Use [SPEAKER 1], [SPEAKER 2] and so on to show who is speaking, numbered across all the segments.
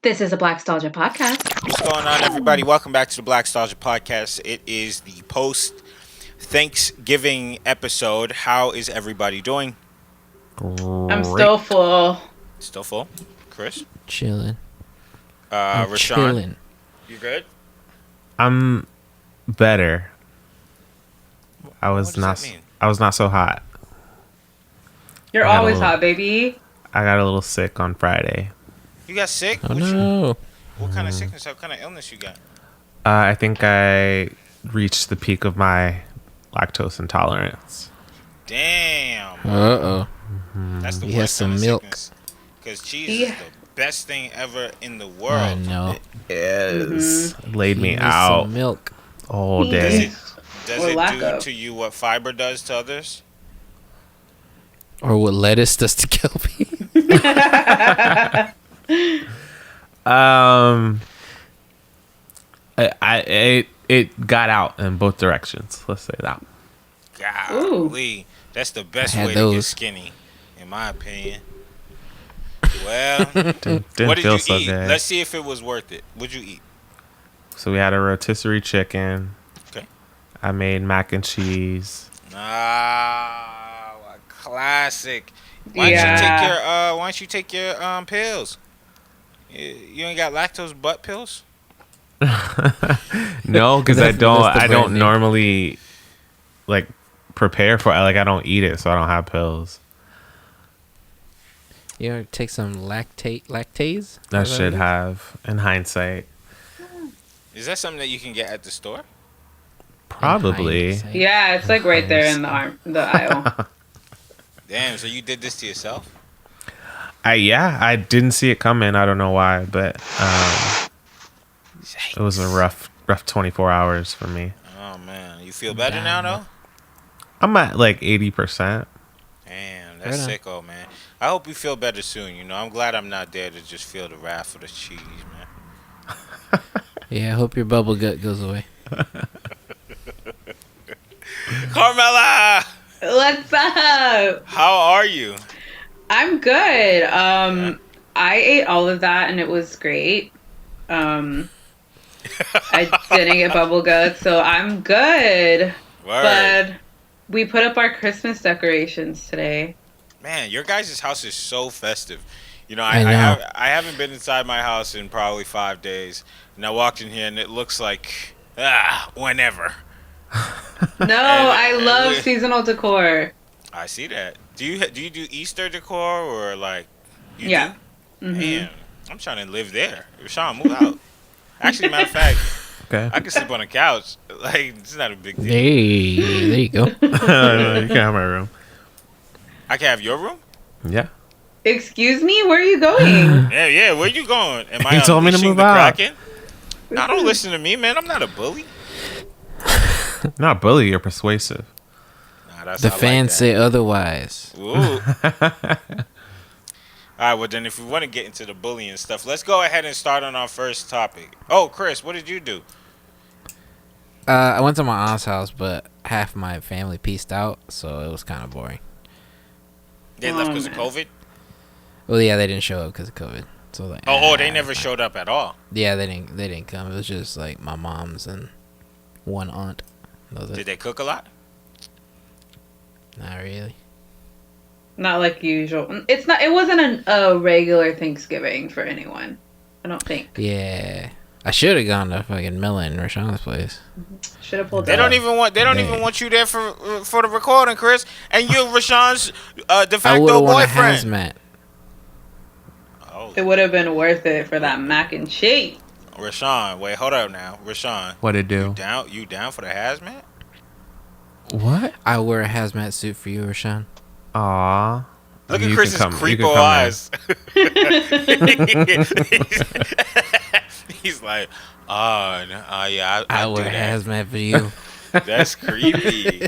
[SPEAKER 1] This is a Blackstalgia podcast.
[SPEAKER 2] What's going on, everybody? Welcome back to the Blackstalgia podcast. It is the post-Thanksgiving episode. How is everybody doing?
[SPEAKER 1] Great. I'm still full.
[SPEAKER 2] Still full? Chris?
[SPEAKER 3] Chilling.
[SPEAKER 2] Rashawn?
[SPEAKER 3] Chilling.
[SPEAKER 2] You good?
[SPEAKER 4] I'm better. I was not so hot.
[SPEAKER 1] You're always hot, baby.
[SPEAKER 4] I got a little sick on Friday.
[SPEAKER 2] You got sick?
[SPEAKER 3] Oh, no.
[SPEAKER 2] What kind of sickness? What kind of illness you got?
[SPEAKER 4] I think I reached the peak of my lactose intolerance.
[SPEAKER 2] Damn.
[SPEAKER 3] Uh-oh.
[SPEAKER 2] That's the
[SPEAKER 3] He has
[SPEAKER 2] worst kind
[SPEAKER 3] some
[SPEAKER 2] of
[SPEAKER 3] milk.
[SPEAKER 2] sickness. Because cheese is the best thing ever in the world.
[SPEAKER 3] I know.
[SPEAKER 4] It is. Laid me
[SPEAKER 3] He needs
[SPEAKER 4] out
[SPEAKER 3] some milk.
[SPEAKER 4] all day.
[SPEAKER 2] Does it do to you what fiber does to others?
[SPEAKER 3] Or what lettuce does to Kelby.
[SPEAKER 4] It got out in both directions. Let's say that.
[SPEAKER 2] Golly, that's the best way to get skinny, in my opinion. Well,
[SPEAKER 4] Didn't
[SPEAKER 2] what did
[SPEAKER 4] feel
[SPEAKER 2] you
[SPEAKER 4] so
[SPEAKER 2] eat?
[SPEAKER 4] good.
[SPEAKER 2] Let's see if it was worth it. What'd you eat?
[SPEAKER 4] So we had a rotisserie chicken.
[SPEAKER 2] Okay.
[SPEAKER 4] I made mac and cheese.
[SPEAKER 2] Ah, a classic. Why don't you take your pills? You ain't got lactose butt pills?
[SPEAKER 4] No, because I don't
[SPEAKER 3] brand name.
[SPEAKER 4] normally like prepare for it. Like I don't eat it, so I don't have pills.
[SPEAKER 3] You know, take some lactase?
[SPEAKER 4] I should have, in hindsight.
[SPEAKER 2] Is that something that you can get at the store?
[SPEAKER 4] Probably.
[SPEAKER 1] Yeah, it's like right there in the aisle.
[SPEAKER 2] Damn, so you did this to yourself?
[SPEAKER 4] I didn't see it coming. I don't know why, but it was a rough 24 hours for me.
[SPEAKER 2] Oh man, you feel better now though?
[SPEAKER 4] I'm at like 80%.
[SPEAKER 2] Damn, that's sick, oh man. I hope you feel better soon. You know, I'm glad I'm not there to just feel the wrath of the cheese, man.
[SPEAKER 3] Yeah, I hope your bubble gut goes away.
[SPEAKER 2] Carmella,
[SPEAKER 1] What's up?
[SPEAKER 2] how are you?
[SPEAKER 1] I'm good. I ate all of that and it was great. I didn't get bubble gut, so I'm good.
[SPEAKER 2] Word.
[SPEAKER 1] But we put up our Christmas decorations today.
[SPEAKER 2] Man, your guys' house is so festive. You know,
[SPEAKER 3] I know.
[SPEAKER 2] I haven't been inside my house in probably 5 days, and I walked in here and it looks like whenever.
[SPEAKER 1] No, I love seasonal decor.
[SPEAKER 2] I see that. Do you do Easter decor or like? You
[SPEAKER 1] Yeah.
[SPEAKER 2] do?
[SPEAKER 1] Mm-hmm.
[SPEAKER 2] Man, I'm trying to live there. Sean, move out. Actually, matter of fact,
[SPEAKER 4] Okay.
[SPEAKER 2] I can sleep on a couch. Like it's not a big deal.
[SPEAKER 3] Hey, there you go.
[SPEAKER 4] You can have my room.
[SPEAKER 2] I can have your room.
[SPEAKER 4] Yeah.
[SPEAKER 1] Excuse me, where are you going?
[SPEAKER 2] Yeah. Where you going? Am I
[SPEAKER 4] He told me to
[SPEAKER 2] unleashing
[SPEAKER 4] move
[SPEAKER 2] the
[SPEAKER 4] out.
[SPEAKER 2] Kraken? Nah, don't listen to me, man. I'm not a bully.
[SPEAKER 4] Not bully, you're persuasive.
[SPEAKER 2] Nah, that's
[SPEAKER 3] The
[SPEAKER 2] I like
[SPEAKER 3] fans
[SPEAKER 2] that.
[SPEAKER 3] say otherwise.
[SPEAKER 2] Ooh. All right, well, then if we want to get into the bullying stuff, let's go ahead and start on our first topic. Oh, Chris, what did you do?
[SPEAKER 3] I went to my aunt's house, but half my family pieced out, so it was kind of boring.
[SPEAKER 2] They left because of COVID?
[SPEAKER 3] Well, yeah, they didn't show up because of COVID. So like,
[SPEAKER 2] They never showed up at all.
[SPEAKER 3] Yeah, they didn't come. It was just like my mom's and one aunt. That was it.
[SPEAKER 2] Did they cook a lot?
[SPEAKER 3] Not really.
[SPEAKER 1] Not like usual. It wasn't a regular Thanksgiving for anyone. I don't think.
[SPEAKER 3] Yeah, I should have gone to fucking Milla and Rashawn's place.
[SPEAKER 1] Should have pulled
[SPEAKER 2] They
[SPEAKER 1] up.
[SPEAKER 2] don't even want you there for the recording, Chris. And you're Rashawn's de
[SPEAKER 3] I
[SPEAKER 2] facto
[SPEAKER 3] would have worn a
[SPEAKER 2] boyfriend.
[SPEAKER 3] hazmat.
[SPEAKER 2] Oh,
[SPEAKER 1] It would have been worth it for that mac and cheese.
[SPEAKER 2] Rashawn, wait, hold up now, Rashawn.
[SPEAKER 4] What'd it do?
[SPEAKER 2] You down for the hazmat?
[SPEAKER 4] What?
[SPEAKER 3] I wear a hazmat suit for you, Rashawn.
[SPEAKER 4] Aw.
[SPEAKER 2] Look
[SPEAKER 4] You
[SPEAKER 2] at
[SPEAKER 4] can
[SPEAKER 2] Chris's
[SPEAKER 4] come- you can
[SPEAKER 2] creepo
[SPEAKER 4] come
[SPEAKER 2] eyes. He's like, yeah,
[SPEAKER 3] I
[SPEAKER 2] I
[SPEAKER 3] wear
[SPEAKER 2] do
[SPEAKER 3] a
[SPEAKER 2] that.
[SPEAKER 3] hazmat for you.
[SPEAKER 2] That's creepy.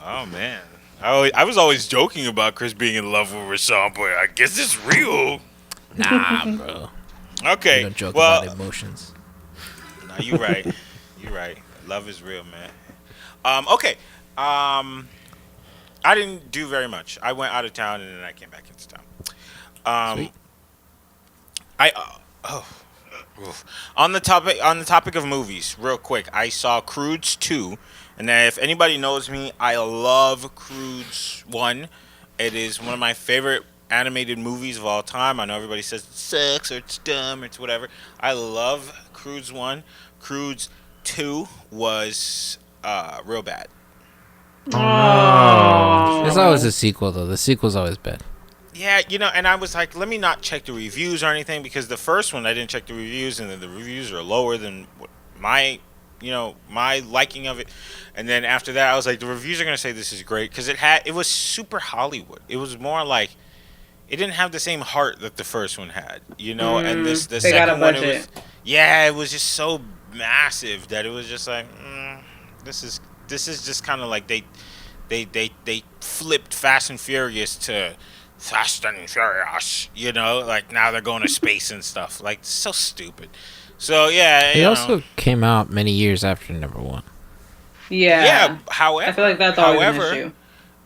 [SPEAKER 2] Oh man, I was always joking about Chris being in love with Rashawn, but I guess it's real.
[SPEAKER 3] Nah, bro. We
[SPEAKER 2] Okay,
[SPEAKER 3] don't joke
[SPEAKER 2] well,
[SPEAKER 3] about emotions.
[SPEAKER 2] no, you're right. You're right. Love is real, man. Okay. I didn't do very much. I went out of town and then I came back into town.
[SPEAKER 3] Sweet.
[SPEAKER 2] Oh. Oof. On the topic of movies, real quick, I saw Croods 2, and then if anybody knows me, I love Croods 1. It is one of my favorite animated movies of all time. I know everybody says it sucks or it's dumb or it's whatever. I love Croods 1. Croods 2 was real bad.
[SPEAKER 1] Oh.
[SPEAKER 3] There's always a sequel though. The sequel's always bad.
[SPEAKER 2] Yeah, and I was like, let me not check the reviews or anything, because the first one I didn't check the reviews, and then the reviews are lower than my, my liking of it. And then after that, I was like, the reviews are gonna say this is great, because it was super Hollywood. It was more like, it didn't have the same heart that the first one had, And the
[SPEAKER 1] They
[SPEAKER 2] second
[SPEAKER 1] got a
[SPEAKER 2] one,
[SPEAKER 1] budget.
[SPEAKER 2] it was just so massive that it was just like, this is just kind of like they flipped Fast and Furious to Fast and Furious, like now they're going to space and stuff. Like, so stupid. So yeah,
[SPEAKER 3] It also came out many years after number one.
[SPEAKER 1] Yeah.
[SPEAKER 2] Yeah. However,
[SPEAKER 1] I feel like that's always an issue.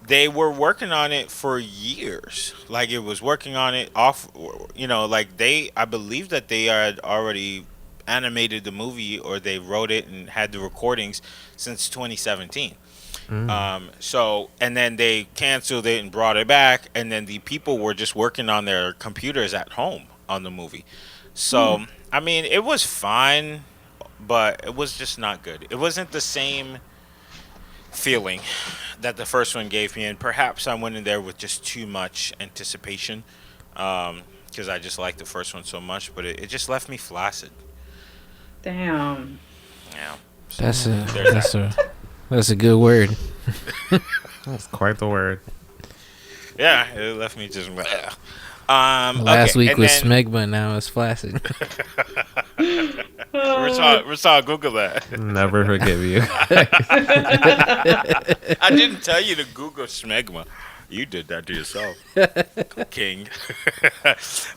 [SPEAKER 2] they were working on it for years. Like, it was working on it off. Like I believe that they had already animated the movie, or they wrote it and had the recordings since 2017. So, and then they canceled it and brought it back, and then the people were just working on their computers at home on the movie. So, I mean, it was fine, but it was just not good. It wasn't the same feeling that the first one gave me, and perhaps I went in there with just too much anticipation, because I just liked the first one so much, but it just left me flaccid.
[SPEAKER 1] Damn.
[SPEAKER 2] Yeah. So,
[SPEAKER 3] That's a good word.
[SPEAKER 4] That's quite the word.
[SPEAKER 2] yeah, it left me just.
[SPEAKER 3] Last
[SPEAKER 2] okay,
[SPEAKER 3] week was
[SPEAKER 2] then,
[SPEAKER 3] smegma, now it's flaccid.
[SPEAKER 2] Rashad, Google that.
[SPEAKER 4] Never forgive you.
[SPEAKER 2] I didn't tell you to Google smegma. You did that to yourself, King.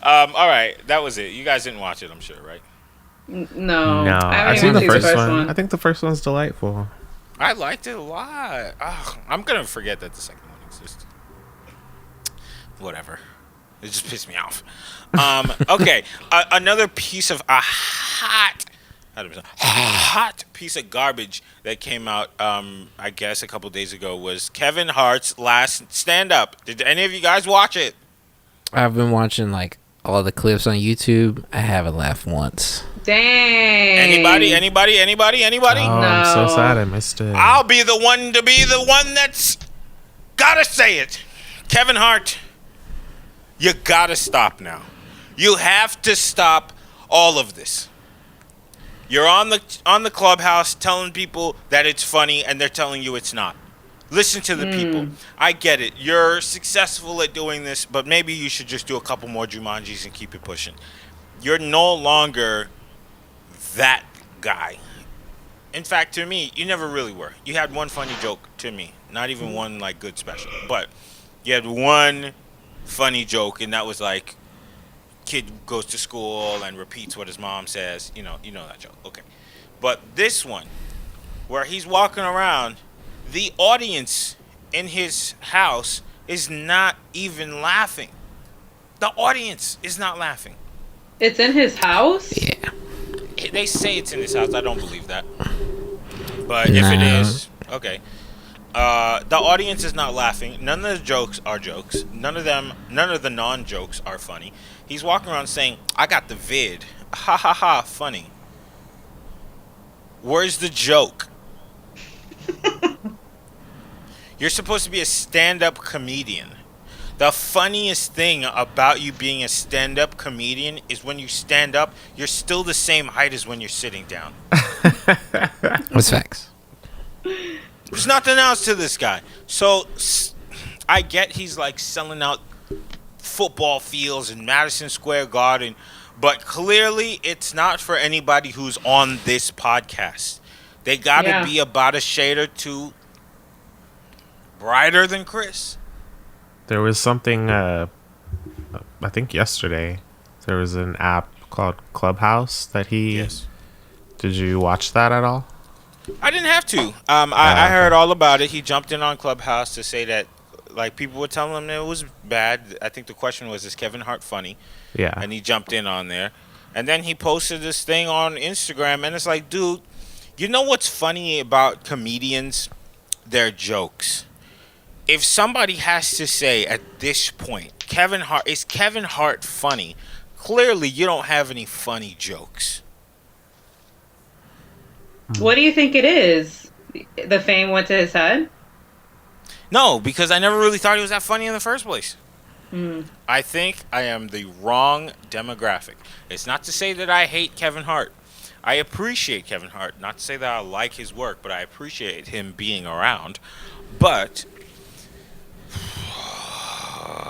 [SPEAKER 2] All right, that was it. You guys didn't watch it, I'm sure, right?
[SPEAKER 1] No.
[SPEAKER 4] No,
[SPEAKER 1] I
[SPEAKER 4] I've
[SPEAKER 1] haven't
[SPEAKER 4] seen
[SPEAKER 1] even
[SPEAKER 4] the
[SPEAKER 1] seen
[SPEAKER 4] first one. I think the first one's delightful.
[SPEAKER 2] I liked it a lot. I'm gonna forget that the second one exists. Whatever. It just pissed me off. Okay, another piece of a hot piece of garbage that came out, I guess a couple days ago, was Kevin Hart's last stand-up. Did any of you guys watch it?
[SPEAKER 3] I've been watching like all the clips on YouTube. I haven't laughed once.
[SPEAKER 1] Dang.
[SPEAKER 2] Anybody?
[SPEAKER 4] Oh, I'm so
[SPEAKER 1] No.
[SPEAKER 4] sad I missed it.
[SPEAKER 2] I'll be the one to be the one that's gotta say it. Kevin Hart, you gotta stop now. You have to stop all of this. You're on the Clubhouse telling people that it's funny, and they're telling you it's not. Listen to the people. I get it. You're successful at doing this, but maybe you should just do a couple more Jumanjis and keep it pushing. You're no longer that guy. In fact, to me, you never really were. You had one funny joke to me. Not even one, like, good special. But you had one funny joke, and that was, like, kid goes to school and repeats what his mom says. You know that joke. Okay. But this one, where he's walking around, the audience in his house is not even laughing. The audience is not laughing.
[SPEAKER 1] It's in his house?
[SPEAKER 3] Yeah.
[SPEAKER 2] They say it's in his house. I don't believe that. But if it is, okay. The audience is not laughing. None of the jokes are jokes. None of the non-jokes are funny. He's walking around saying, I got the vid. Ha ha ha, funny. Where's the joke? You're supposed to be a stand-up comedian. The funniest thing about you being a stand-up comedian is when you stand up, you're still the same height as when you're sitting down.
[SPEAKER 3] What's facts?
[SPEAKER 2] There's nothing else to this guy. So, I get he's like selling out football fields in Madison Square Garden, but clearly it's not for anybody who's on this podcast. They gotta be about a shade or two brighter than Chris.
[SPEAKER 4] There was something, I think yesterday, there was an app called Clubhouse that he...
[SPEAKER 2] Yes.
[SPEAKER 4] Did you watch that at all?
[SPEAKER 2] I didn't have to. I heard all about it. He jumped in on Clubhouse to say that, like, people were telling him it was bad. I think the question was, is Kevin Hart funny?
[SPEAKER 4] Yeah.
[SPEAKER 2] And he jumped in on there. And then he posted this thing on Instagram, and it's like, dude, you know what's funny about comedians? Their jokes. If somebody has to say at this point, is Kevin Hart funny? Clearly, you don't have any funny jokes.
[SPEAKER 1] What do you think it is? The fame went to his head?
[SPEAKER 2] No, because I never really thought he was that funny in the first place.
[SPEAKER 1] Mm.
[SPEAKER 2] I think I am the wrong demographic. It's not to say that I hate Kevin Hart. I appreciate Kevin Hart. Not to say that I like his work, but I appreciate him being around. But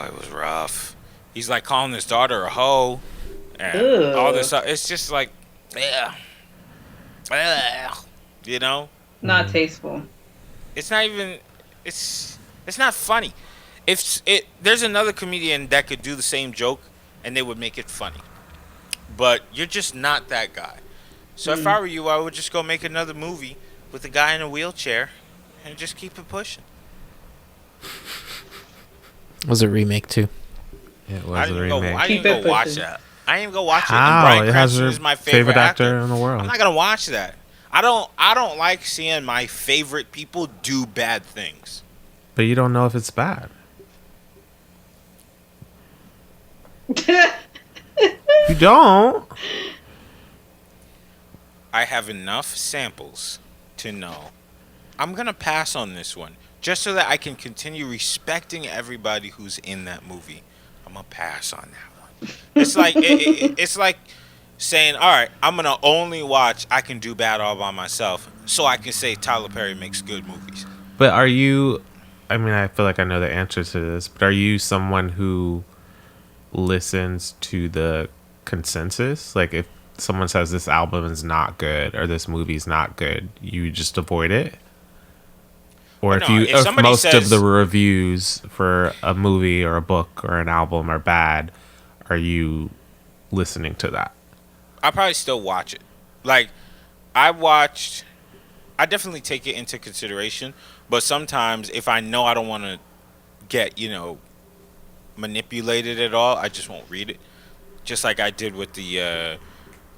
[SPEAKER 2] it was rough. He's like calling his daughter a hoe and all this stuff. It's just like, yeah, you know,
[SPEAKER 1] Not tasteful.
[SPEAKER 2] it's not even. It's not funny. There's another comedian that could do the same joke and they would make it funny, but you're just not that guy. So if I were you, I would just go make another movie with a guy in a wheelchair and just keep it pushing.
[SPEAKER 3] It was a remake too.
[SPEAKER 4] It was a remake.
[SPEAKER 2] I didn't
[SPEAKER 1] Keep it
[SPEAKER 2] even go watch
[SPEAKER 1] pushing.
[SPEAKER 2] that. I didn't even go watch it.
[SPEAKER 4] How?
[SPEAKER 2] And Bryan
[SPEAKER 4] It has
[SPEAKER 2] Cranston
[SPEAKER 4] your
[SPEAKER 2] is my favorite
[SPEAKER 4] actor in the world.
[SPEAKER 2] I'm not gonna watch that. I don't like seeing my favorite people do bad things.
[SPEAKER 4] But you don't know if it's bad. You don't.
[SPEAKER 2] I have enough samples to know I'm gonna pass on this one, just so that I can continue respecting everybody who's in that movie. I'm gonna pass on that one. It's like it's like saying, all right, I'm gonna only watch I Can Do Bad All by Myself, so I can say Tyler Perry makes good movies.
[SPEAKER 4] But are you? I mean, I feel like I know the answer to this. But are you someone who listens to the consensus? Like, if someone says this album is not good or this movie's not good, you just avoid it? Or
[SPEAKER 2] Well, no, if
[SPEAKER 4] if
[SPEAKER 2] somebody
[SPEAKER 4] most
[SPEAKER 2] says-
[SPEAKER 4] of the reviews for a movie or a book or an album are bad, are you listening to that?
[SPEAKER 2] I probably still watch it. Like, I definitely take it into consideration, but sometimes if I know I don't want to get, manipulated at all, I just won't read it. Just like I did with the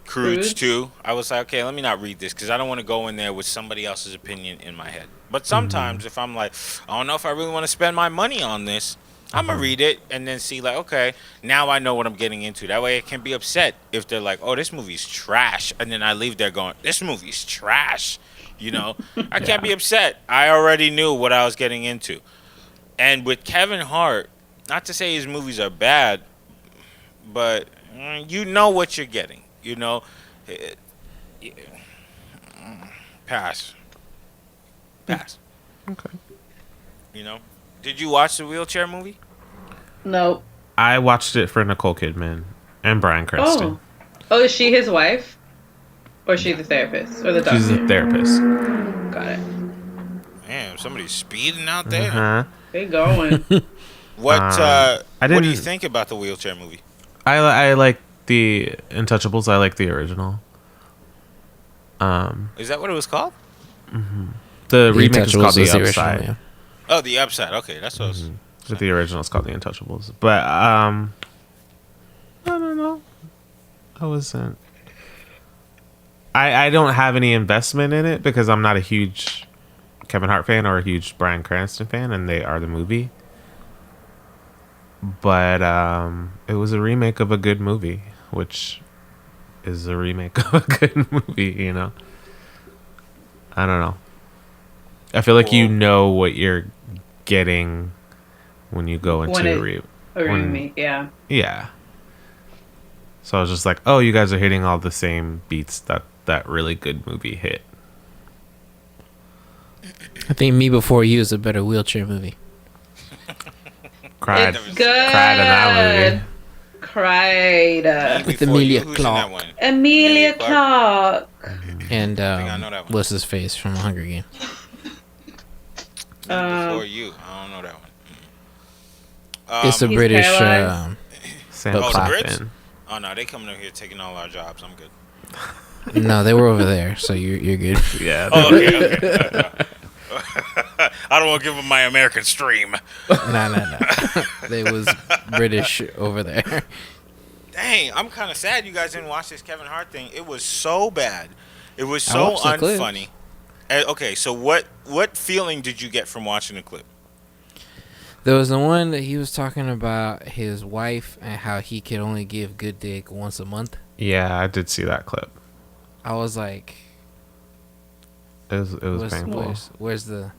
[SPEAKER 2] Croods too. I was like, okay, let me not read this because I don't want to go in there with somebody else's opinion in my head. But sometimes if I'm like, I don't know if I really want to spend my money on this, I'm going to read it and then see like, okay, now I know what I'm getting into. That way I can be upset if they're like, oh, this movie's trash. And then I leave there going, this movie's trash. I can't be upset. I already knew what I was getting into. And with Kevin Hart, not to say his movies are bad, but you know what you're getting. Pass.
[SPEAKER 4] Okay.
[SPEAKER 2] Did you watch the wheelchair movie?
[SPEAKER 1] Nope.
[SPEAKER 4] I watched it for Nicole Kidman and Bryan Cranston.
[SPEAKER 1] Oh, is she his wife? Or is she the therapist? Or the doctor?
[SPEAKER 4] She's a therapist.
[SPEAKER 1] Got it.
[SPEAKER 2] Damn, somebody's speeding out there.
[SPEAKER 4] Uh-huh.
[SPEAKER 1] They going.
[SPEAKER 2] What do you
[SPEAKER 4] didn't-
[SPEAKER 2] think about the wheelchair movie?
[SPEAKER 4] I like the Untouchables. I like the original.
[SPEAKER 2] Is that what it was called?
[SPEAKER 4] The remake is
[SPEAKER 3] Untouchables
[SPEAKER 4] called The
[SPEAKER 3] was the
[SPEAKER 4] Upside.
[SPEAKER 3] original,
[SPEAKER 2] Oh, The Upside. Okay, that's what I was...
[SPEAKER 4] But the original is called The Untouchables. But I don't know. I wasn't. I don't have any investment in it because I'm not a huge Kevin Hart fan or a huge Bryan Cranston fan, and they are the movie. But it was a remake of a good movie, which is a remake of a good movie, I don't know. I feel like you know what you're getting when you go into
[SPEAKER 1] When
[SPEAKER 4] a
[SPEAKER 1] remake, yeah.
[SPEAKER 4] Yeah. So I was just like, oh, you guys are hitting all the same beats that really good movie hit.
[SPEAKER 3] I think Me Before You is a better wheelchair movie.
[SPEAKER 4] Cried.
[SPEAKER 1] It's good.
[SPEAKER 4] Cried in that movie.
[SPEAKER 1] Cried.
[SPEAKER 3] With
[SPEAKER 2] Before
[SPEAKER 3] Emilia
[SPEAKER 2] You, who's in that
[SPEAKER 3] Clarke.
[SPEAKER 2] one?
[SPEAKER 1] Emilia Clarke.
[SPEAKER 3] And
[SPEAKER 2] I know that one.
[SPEAKER 3] what's his face from Hunger Games?
[SPEAKER 2] Before You. I don't know that one.
[SPEAKER 3] It's a
[SPEAKER 1] He's
[SPEAKER 3] British.
[SPEAKER 1] paralyzed.
[SPEAKER 4] Sam
[SPEAKER 3] Oh, the
[SPEAKER 4] Claflin.
[SPEAKER 2] Brits? Oh, no, they coming over here taking all our jobs. I'm good.
[SPEAKER 3] No, they were over there, so you're good.
[SPEAKER 4] Yeah.
[SPEAKER 2] Oh, okay. I don't want to give them my American stream.
[SPEAKER 3] No. They was British over there.
[SPEAKER 2] Dang, I'm kind of sad you guys didn't watch this Kevin Hart thing. It was so bad. It was
[SPEAKER 3] I
[SPEAKER 2] so
[SPEAKER 3] watched the clips.
[SPEAKER 2] unfunny. Okay, so what feeling did you get from watching the clip?
[SPEAKER 3] There was the one that he was talking about his wife and how he could only give good dick once a month.
[SPEAKER 4] Yeah, I did see that clip.
[SPEAKER 3] I was like,
[SPEAKER 4] It was painful.
[SPEAKER 3] where's the...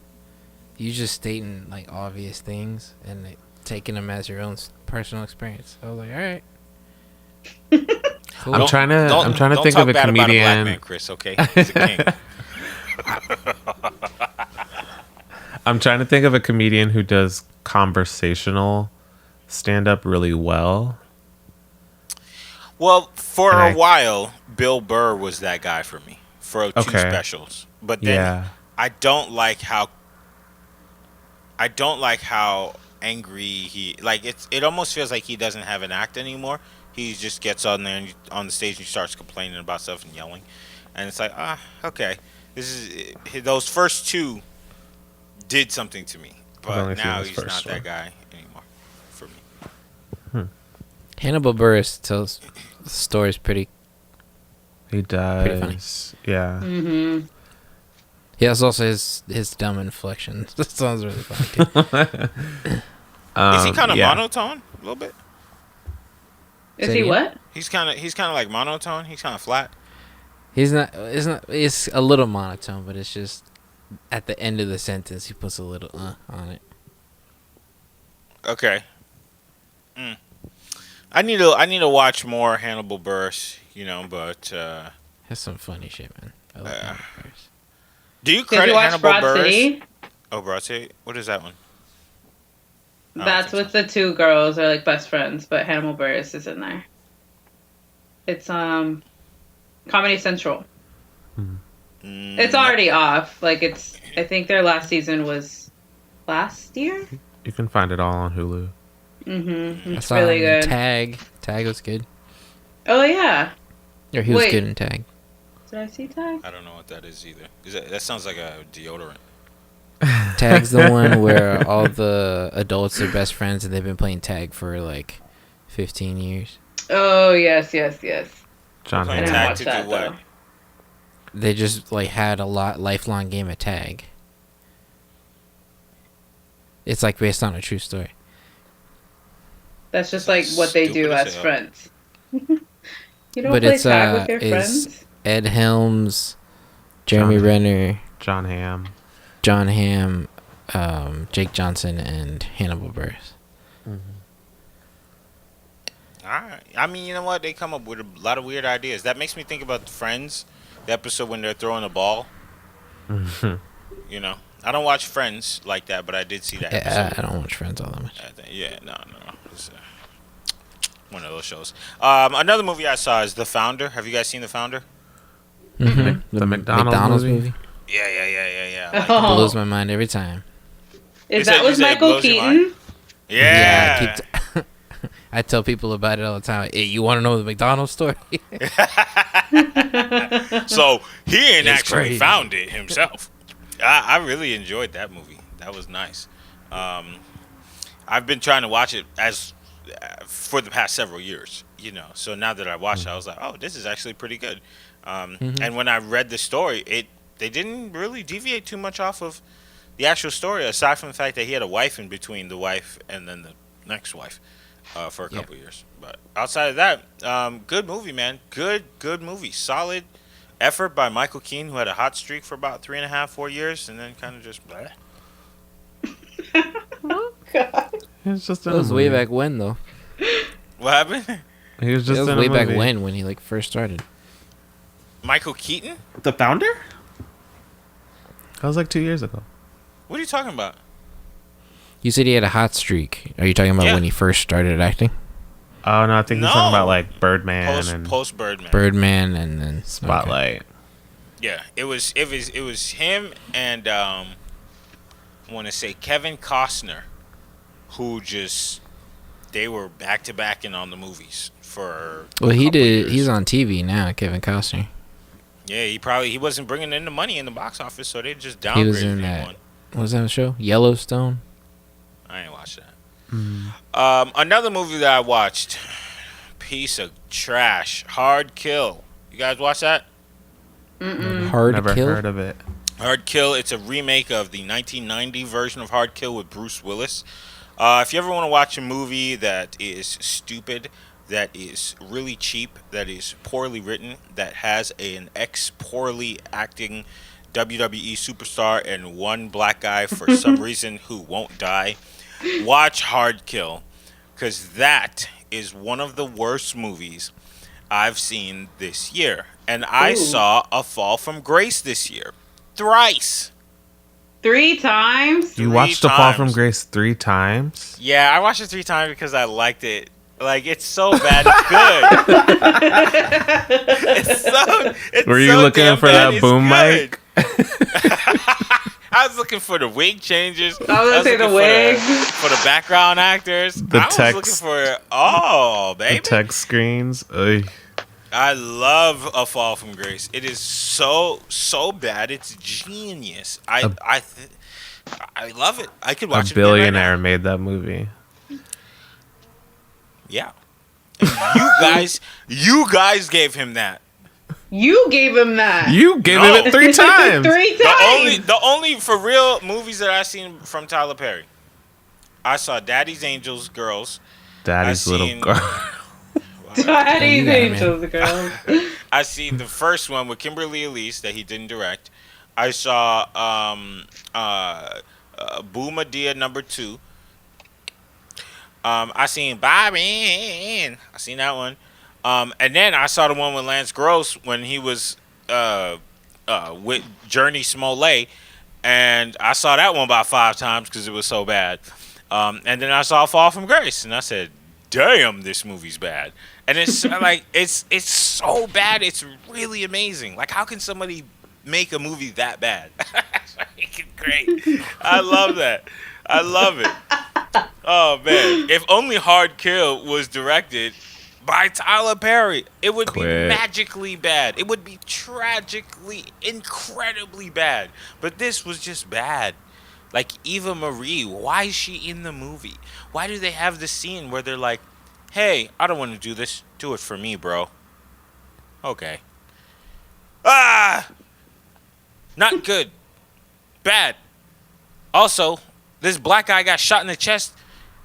[SPEAKER 3] You just stating, like, obvious things and like, taking them as your own personal experience. I was like, all right. Cool.
[SPEAKER 4] I'm trying to think of a
[SPEAKER 2] About a black
[SPEAKER 4] comedian.
[SPEAKER 2] man, Chris, okay? He's a king.
[SPEAKER 4] I'm trying to think of a comedian who does conversational stand up really well.
[SPEAKER 2] Well, for
[SPEAKER 4] And
[SPEAKER 2] a while, Bill Burr was that guy for me for 2 specials. But then I don't like how angry he like. It almost feels like he doesn't have an act anymore. He just gets on there and on the stage and starts complaining about stuff and yelling, and it's like, okay, this is those first 2 did something to me, but now he's not that guy anymore for me.
[SPEAKER 3] Hannibal Buress tells stories pretty...
[SPEAKER 4] He does.
[SPEAKER 3] Pretty funny.
[SPEAKER 4] Yeah.
[SPEAKER 1] Mm-hmm.
[SPEAKER 3] He has also his dumb inflection. That sounds really funny too.
[SPEAKER 2] Is he kind of monotone a little bit?
[SPEAKER 1] Is he what?
[SPEAKER 2] He's kind of like monotone. He's kind of flat.
[SPEAKER 3] He's not. It's a little monotone, but it's just at the end of the sentence he puts a little on it.
[SPEAKER 2] Okay. I need to watch more Hannibal Buress, but
[SPEAKER 3] Has some funny shit, man. I like Hannibal Buress.
[SPEAKER 2] do you
[SPEAKER 1] Did
[SPEAKER 2] credit
[SPEAKER 1] you watch
[SPEAKER 2] Hannibal
[SPEAKER 1] Broad
[SPEAKER 2] Buress?
[SPEAKER 1] City?
[SPEAKER 2] Oh, Broad City. What is that one? I don't
[SPEAKER 1] That's
[SPEAKER 2] think
[SPEAKER 1] with the 2 girls are like best friends, but Hannibal Buress is in there. It's Comedy Central. It's already off. Like I think their last season was last year.
[SPEAKER 4] You can find it all on Hulu.
[SPEAKER 1] Mm-hmm.
[SPEAKER 3] I
[SPEAKER 1] It's
[SPEAKER 3] saw
[SPEAKER 1] really
[SPEAKER 3] him in
[SPEAKER 1] good.
[SPEAKER 3] Tag was good.
[SPEAKER 1] Oh yeah.
[SPEAKER 3] Or he was
[SPEAKER 1] Wait.
[SPEAKER 3] good in Tag.
[SPEAKER 1] Did I see Tag?
[SPEAKER 2] I don't know what that is either. That sounds like a deodorant.
[SPEAKER 3] Tag's the one where all the adults are best friends and they've been playing tag for like 15 years.
[SPEAKER 1] Oh yes.
[SPEAKER 4] John
[SPEAKER 2] Playing
[SPEAKER 1] I didn't
[SPEAKER 2] tag
[SPEAKER 1] watch
[SPEAKER 2] to
[SPEAKER 1] that,
[SPEAKER 2] do what?
[SPEAKER 1] though.
[SPEAKER 3] They just like had a lifelong game of tag. It's like based on a true story.
[SPEAKER 1] That's just like what they do
[SPEAKER 2] Stupid as
[SPEAKER 1] as
[SPEAKER 2] hell.
[SPEAKER 1] friends. You don't
[SPEAKER 3] But
[SPEAKER 1] play
[SPEAKER 3] it's
[SPEAKER 1] tag with your
[SPEAKER 3] it's
[SPEAKER 1] friends?
[SPEAKER 3] Ed Helms, Jeremy
[SPEAKER 4] John-
[SPEAKER 3] Renner,
[SPEAKER 4] John Hamm.
[SPEAKER 3] John Hamm, Jake Johnson, and Hannibal Buress.
[SPEAKER 2] All right. I mean, you know what? They come up with a lot of weird ideas. That makes me think about Friends, the episode when they're throwing a ball. I don't watch Friends like that, but I did see that
[SPEAKER 3] Yeah,
[SPEAKER 2] episode.
[SPEAKER 3] I don't watch Friends all that much.
[SPEAKER 2] No. It's one of those shows. Another movie I saw is The Founder. Have you guys seen The Founder?
[SPEAKER 3] Mm-hmm.
[SPEAKER 4] The McDonald's movie?
[SPEAKER 2] Yeah.
[SPEAKER 3] It blows my mind every time.
[SPEAKER 1] Is
[SPEAKER 2] You
[SPEAKER 1] that
[SPEAKER 2] said
[SPEAKER 1] with
[SPEAKER 2] it
[SPEAKER 1] Michael
[SPEAKER 2] blows your mind?
[SPEAKER 1] Keaton?
[SPEAKER 2] Yeah.
[SPEAKER 3] I tell people about it all the time. Hey, you want to know the McDonald's story?
[SPEAKER 2] So he ain't
[SPEAKER 3] It's
[SPEAKER 2] actually
[SPEAKER 3] crazy.
[SPEAKER 2] found it himself. I really enjoyed that movie. That was nice. I've been trying to watch it for the past several years. So now that I watched it, I was like, oh, this is actually pretty good. And when I read the story, they didn't really deviate too much off of the actual story, aside from the fact that he had a wife in between the wife and then the next wife for a couple years. But outside of that, good movie, man. Good movie. Solid effort by Michael Keane, who had a hot streak for about 3.5-4 years, and then kind of just bleh.
[SPEAKER 1] Oh God.
[SPEAKER 4] It's just
[SPEAKER 3] That was way back when, though.
[SPEAKER 2] What happened?
[SPEAKER 4] He was
[SPEAKER 3] That
[SPEAKER 4] just
[SPEAKER 3] was
[SPEAKER 4] in
[SPEAKER 3] way
[SPEAKER 4] a
[SPEAKER 3] back
[SPEAKER 4] movie.
[SPEAKER 3] when he like first started.
[SPEAKER 2] Michael Keaton?
[SPEAKER 5] The Founder?
[SPEAKER 4] That was like 2 years ago.
[SPEAKER 2] What are you talking about?
[SPEAKER 3] You said he had a hot streak. Are you talking about
[SPEAKER 2] Yeah.
[SPEAKER 3] when he first started acting?
[SPEAKER 4] Oh no, I think he's
[SPEAKER 2] No.
[SPEAKER 4] talking about like Birdman and
[SPEAKER 2] Post Birdman.
[SPEAKER 3] Birdman and then
[SPEAKER 4] Spotlight.
[SPEAKER 2] Yeah, it was him and I want to say Kevin Costner, who they were back to back and on the movies for.
[SPEAKER 3] Well,
[SPEAKER 2] a
[SPEAKER 3] he
[SPEAKER 2] couple
[SPEAKER 3] did.
[SPEAKER 2] years.
[SPEAKER 3] He's on TV now, Kevin Costner.
[SPEAKER 2] Yeah, he wasn't bringing in the money in the box office, so they just
[SPEAKER 3] He was
[SPEAKER 2] downgraded
[SPEAKER 3] in
[SPEAKER 2] him
[SPEAKER 3] that.
[SPEAKER 2] one.
[SPEAKER 3] What was that show? Yellowstone.
[SPEAKER 2] I ain't watched that. Another movie that I watched, piece of trash. Hard Kill. You guys watch that?
[SPEAKER 3] Hard
[SPEAKER 4] Never
[SPEAKER 3] Kill.
[SPEAKER 4] heard of it.
[SPEAKER 2] Hard Kill. It's a remake of the 1990 version of Hard Kill with Bruce Willis. If you ever want to watch a movie that is stupid, that is really cheap, that is poorly written, that has an ex-poorly acting WWE superstar and one black guy for some reason who won't die, watch Hard Kill, because that is one of the worst movies I've seen this year. And I saw A Fall from Grace this year. Thrice.
[SPEAKER 1] 3 times?
[SPEAKER 4] You watched The Fall from Grace 3 times?
[SPEAKER 2] Yeah, I watched it 3 times because I liked it. Like, it's so bad, it's good.
[SPEAKER 4] Were you looking for that boom mic?
[SPEAKER 2] I was looking for the wig changes.
[SPEAKER 1] I was gonna say the wig.
[SPEAKER 2] For the background actors. I was looking for, baby.
[SPEAKER 4] The text screens. Ugh.
[SPEAKER 2] I love A Fall from Grace. It is so bad. It's genius. I love it. I could watch it.
[SPEAKER 4] A billionaire made that movie.
[SPEAKER 2] Yeah. And you guys gave him that.
[SPEAKER 1] You gave him that.
[SPEAKER 4] You gave him it 3 times.
[SPEAKER 1] 3 times.
[SPEAKER 2] The only for real movies that I've seen from Tyler Perry. I saw Daddy's Angels, Girls.
[SPEAKER 4] Daddy's Little Girl.
[SPEAKER 1] Daddy's Angels, Girls.
[SPEAKER 2] I seen the first one with Kimberly Elise that he didn't direct. I saw Boo Madea #2. I seen Bobby. I seen that one. And then I saw the one with Lance Gross when he was with Journey Smollett, and I saw that one about 5 times because it was so bad. And then I saw Fall from Grace, and I said, "Damn, this movie's bad." And it's like it's so bad, it's really amazing. Like, how can somebody make a movie that bad? It's fucking great. I love that. I love it. Oh man, if only Hard Kill was directed by Tyler Perry, it would be magically bad. It would be tragically, incredibly bad. But this was just bad. Like, Eva Marie, why is she in the movie? Why do they have the scene where they're like, "Hey, I don't want to do this. Do it for me, bro." Okay. Not good. Bad. Also, this black guy got shot in the chest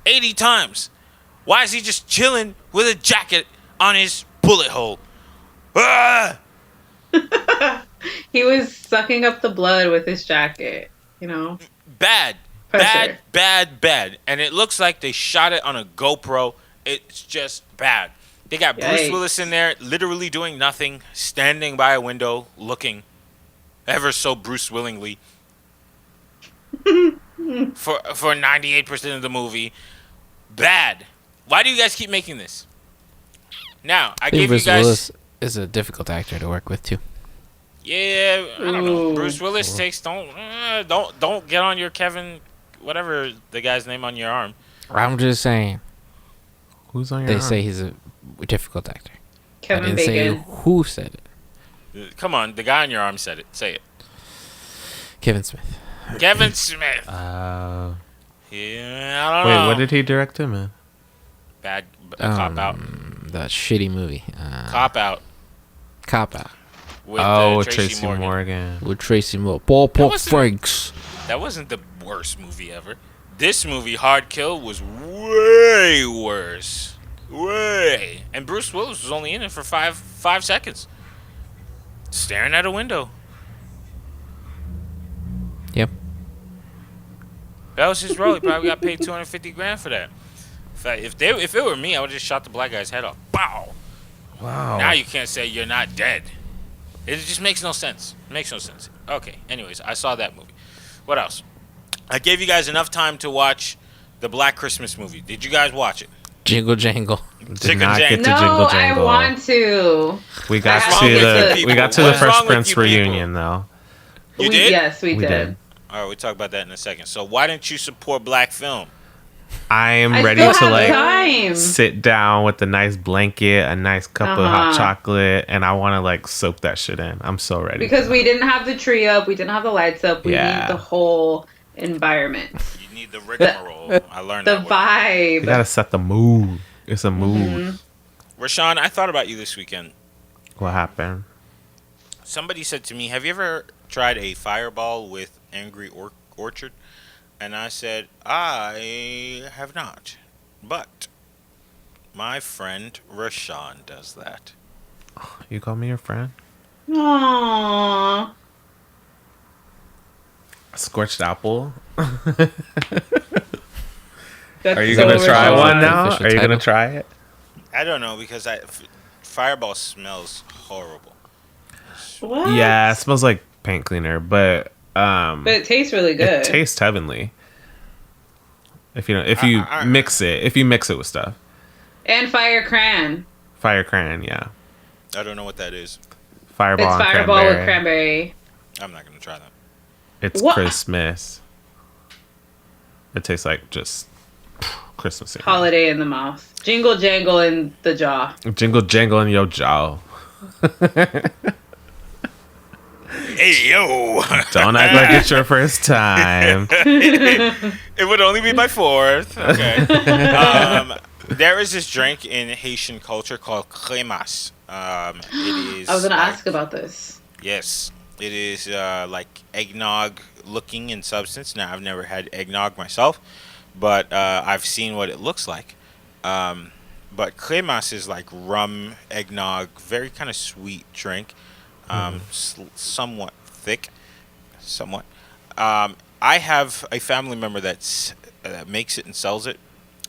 [SPEAKER 2] 80 times. Why is he just chilling with a jacket on his bullet hole?
[SPEAKER 1] He was sucking up the blood with his jacket, you know?
[SPEAKER 2] Bad.
[SPEAKER 1] Pressure.
[SPEAKER 2] Bad. And it looks like they shot it on a GoPro. It's just bad. They got Bruce Willis in there literally doing nothing, standing by a window, looking ever so Bruce Willingly for 98% of the movie. Bad. Why do you guys keep making this? Now, I gave
[SPEAKER 3] Bruce
[SPEAKER 2] you guys...
[SPEAKER 3] Willis is a difficult actor to work with, too.
[SPEAKER 2] Yeah, I don't know. Bruce Willis takes... Don't get on your Kevin... Whatever the guy's name on your arm.
[SPEAKER 3] I'm just saying.
[SPEAKER 4] Who's on your
[SPEAKER 3] They
[SPEAKER 4] arm?
[SPEAKER 3] say he's a difficult actor.
[SPEAKER 1] Kevin
[SPEAKER 3] I didn't
[SPEAKER 1] Bacon.
[SPEAKER 3] say who said it.
[SPEAKER 2] Come on, the guy on your arm said it. Say it.
[SPEAKER 3] Kevin Smith.
[SPEAKER 2] Kevin Smith.
[SPEAKER 4] Yeah,
[SPEAKER 2] Yeah, I don't
[SPEAKER 4] wait,
[SPEAKER 2] know.
[SPEAKER 4] what did he direct him in?
[SPEAKER 2] Bad Cop Out.
[SPEAKER 3] That shitty movie.
[SPEAKER 2] Cop Out.
[SPEAKER 3] Cop Out.
[SPEAKER 2] With
[SPEAKER 4] Tracy Morgan.
[SPEAKER 3] With Tracy Morgan. Paul Franks.
[SPEAKER 2] That wasn't the worst movie ever. This movie, Hard Kill, was way worse. Way. And Bruce Willis was only in it for five seconds. Staring at a window.
[SPEAKER 3] Yep.
[SPEAKER 2] That was his role. He probably got paid $250,000 for that. In fact, if it were me, I would just shot the black guy's head off. Bow.
[SPEAKER 4] Wow.
[SPEAKER 2] Now you can't say you're not dead. It just makes no sense. Okay. Anyways, I saw that movie. What else? I gave you guys enough time to watch the Black Christmas movie. Did you guys watch it?
[SPEAKER 3] Jingle Jangle.
[SPEAKER 4] Did not get to
[SPEAKER 1] No,
[SPEAKER 4] Jingle
[SPEAKER 1] I
[SPEAKER 4] Jangle.
[SPEAKER 1] want to.
[SPEAKER 4] We got
[SPEAKER 2] What's
[SPEAKER 4] to
[SPEAKER 2] wrong with
[SPEAKER 4] the
[SPEAKER 2] you
[SPEAKER 4] we got to
[SPEAKER 2] people?
[SPEAKER 4] the
[SPEAKER 2] What's
[SPEAKER 4] Fresh
[SPEAKER 2] wrong with
[SPEAKER 4] Prince
[SPEAKER 2] you people?
[SPEAKER 4] reunion though.
[SPEAKER 2] You did?
[SPEAKER 1] Yes, we
[SPEAKER 4] We
[SPEAKER 1] did.
[SPEAKER 4] did.
[SPEAKER 2] All right, we'll talk about that in a second. So why didn't you support black film?
[SPEAKER 4] I am
[SPEAKER 1] I
[SPEAKER 4] ready
[SPEAKER 1] still
[SPEAKER 4] to
[SPEAKER 1] have
[SPEAKER 4] like
[SPEAKER 1] time.
[SPEAKER 4] sit down with a nice blanket, a nice cup of hot
[SPEAKER 1] Uh-huh.
[SPEAKER 4] chocolate, and I want to like soak that shit in. I'm so ready.
[SPEAKER 1] Because we didn't have the tree up, we didn't have the lights up, we
[SPEAKER 4] Yeah.
[SPEAKER 1] need the whole environment.
[SPEAKER 2] You need the rigmarole. I learned
[SPEAKER 1] The
[SPEAKER 2] that word.
[SPEAKER 1] vibe.
[SPEAKER 4] You gotta set the mood. It's a mood.
[SPEAKER 2] Rashawn, I thought about you this weekend.
[SPEAKER 4] What happened?
[SPEAKER 2] Somebody said to me, "Have you ever tried a fireball with Angry Orchard?" And I said, "I have not, but my friend Rashawn does that."
[SPEAKER 4] You call me your friend?
[SPEAKER 1] Aww.
[SPEAKER 4] Scorched apple.
[SPEAKER 1] That's
[SPEAKER 4] Are you
[SPEAKER 1] so
[SPEAKER 4] gonna try
[SPEAKER 1] Rashawn.
[SPEAKER 4] one now?
[SPEAKER 3] Official
[SPEAKER 4] Are you gonna
[SPEAKER 3] title.
[SPEAKER 4] try it?
[SPEAKER 2] I don't know because fireball smells horrible.
[SPEAKER 1] What?
[SPEAKER 4] Yeah, it smells like paint cleaner, but
[SPEAKER 1] But it tastes really good.
[SPEAKER 4] it tastes heavenly. If you mix it with stuff.
[SPEAKER 1] And fire cran.
[SPEAKER 4] Fire cran, yeah.
[SPEAKER 2] I don't know what that is.
[SPEAKER 4] Fireball.
[SPEAKER 1] It's
[SPEAKER 4] and
[SPEAKER 1] fireball
[SPEAKER 4] cranberry.
[SPEAKER 1] with cranberry.
[SPEAKER 2] I'm not gonna try that.
[SPEAKER 4] It's
[SPEAKER 1] What?
[SPEAKER 4] Christmas. It tastes like just Christmas.
[SPEAKER 1] Holiday in the mouth. Jingle jangle in the jaw.
[SPEAKER 4] Jingle jangle in your jaw.
[SPEAKER 2] Hey yo!
[SPEAKER 4] Don't act like it's your first time.
[SPEAKER 2] It would only be my fourth. Okay. There is this drink in Haitian culture called crémasse. It is.
[SPEAKER 1] I was gonna
[SPEAKER 2] like-
[SPEAKER 1] ask about this.
[SPEAKER 2] Yes, it is like eggnog looking in substance. Now, I've never had eggnog myself, but I've seen what it looks like. But crémasse is like rum, eggnog, very kind of sweet drink, somewhat thick, somewhat. I have a family member that makes it and sells it.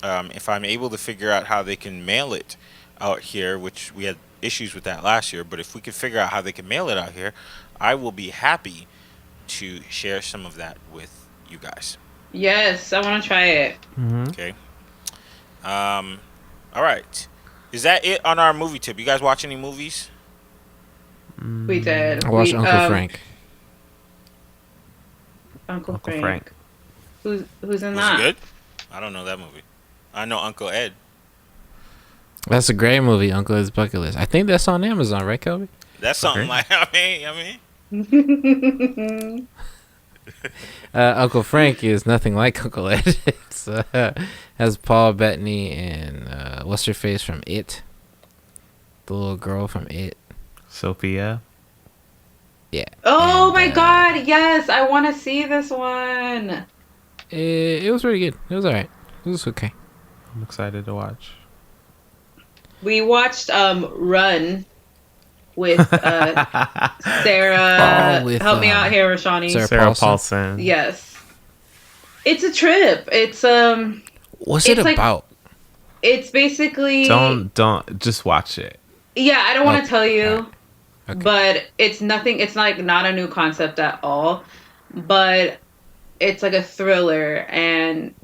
[SPEAKER 2] If I'm able to figure out how they can mail it out here, which we had issues with that last year, but if we could figure out how they can mail it out here, I will be happy to share some of that with you guys.
[SPEAKER 1] Yes, I want to try it.
[SPEAKER 2] Okay. All right. Is that it on our movie tip? You guys watch any movies?
[SPEAKER 1] We did.
[SPEAKER 3] I watched
[SPEAKER 1] We,
[SPEAKER 3] Uncle Frank.
[SPEAKER 1] Uncle
[SPEAKER 4] Frank.
[SPEAKER 1] Frank. Who's in
[SPEAKER 2] Was
[SPEAKER 1] that?
[SPEAKER 2] it good? I don't know that movie. I know Uncle Ed.
[SPEAKER 3] That's a great movie, Uncle Ed's Bucket List. I think that's on Amazon, right, Kelby?
[SPEAKER 2] That's something
[SPEAKER 4] Okay.
[SPEAKER 2] like I mean.
[SPEAKER 3] Uncle Frank is nothing like Uncle Ed. It's has Paul Bettany and what's her face from It, the little girl from It.
[SPEAKER 4] Sophia.
[SPEAKER 3] Yeah.
[SPEAKER 1] Oh
[SPEAKER 3] And,
[SPEAKER 1] my god, yes, I want to see this one.
[SPEAKER 3] It was pretty good. It was alright. It was okay.
[SPEAKER 4] I'm excited to watch.
[SPEAKER 1] We watched Run with Sarah.
[SPEAKER 3] Oh, with,
[SPEAKER 1] help me out here, Rashani.
[SPEAKER 3] Sarah Paulson.
[SPEAKER 4] Paulson.
[SPEAKER 1] Yes. It's a trip. It's
[SPEAKER 3] What's
[SPEAKER 1] It's
[SPEAKER 3] it
[SPEAKER 1] like-
[SPEAKER 3] about?
[SPEAKER 1] it's basically
[SPEAKER 4] Don't just watch it.
[SPEAKER 1] Yeah, I don't want
[SPEAKER 3] Okay.
[SPEAKER 1] to tell you.
[SPEAKER 3] Okay.
[SPEAKER 1] But it's nothing. It's like not a new concept at all. But it's like a thriller, and